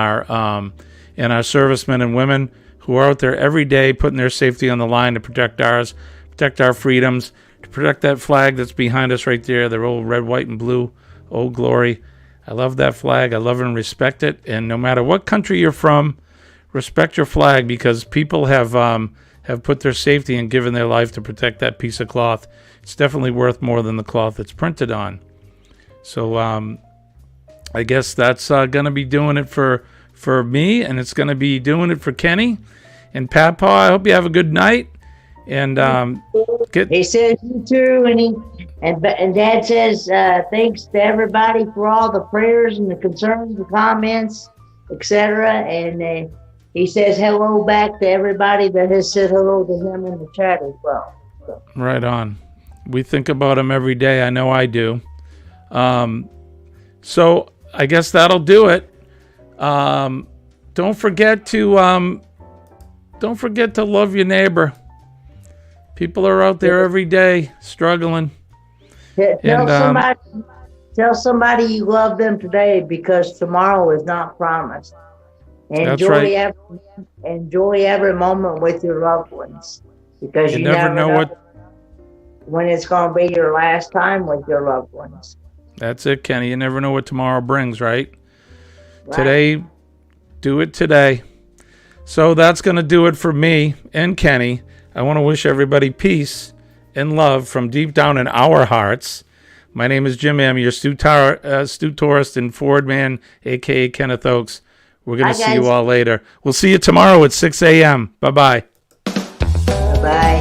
our servicemen and women who are out there every day putting their safety on the line to protect ours, protect our freedoms, to protect that flag that's behind us right there, the old red, white, and blue, Old Glory. I love that flag. I love and respect it. And no matter what country you're from, respect your flag, because people have put their safety and given their life to protect that piece of cloth. It's definitely worth more than the cloth it's printed on. So I guess that's going to be doing it for me, and it's going to be doing it for Kenny and Papa. I hope you have a good night. And he says you too, and Dad says thanks to everybody for all the prayers and the concerns, the comments, etc. And he says hello back to everybody that has said hello to him in the chat as well. So. Right on. We think about him every day. I know I do. So I guess that'll do it. Don't forget to love your neighbor. People are out there every day struggling. Tell somebody you love them today, because tomorrow is not promised. Enjoy every moment with your loved ones, because you never know when it's going to be your last time with your loved ones. That's it, Kenny. You never know what tomorrow brings, right? Today, do it today. So that's going to do it for me and Kenny. I want to wish everybody peace and love from deep down in our hearts. My name is Jimmy. I'm your Stu Tourist and Ford Man, a.k.a. Kenneth Oakes. We're going to see you all later. We'll see you tomorrow at 6 a.m. Bye-bye. Bye-bye.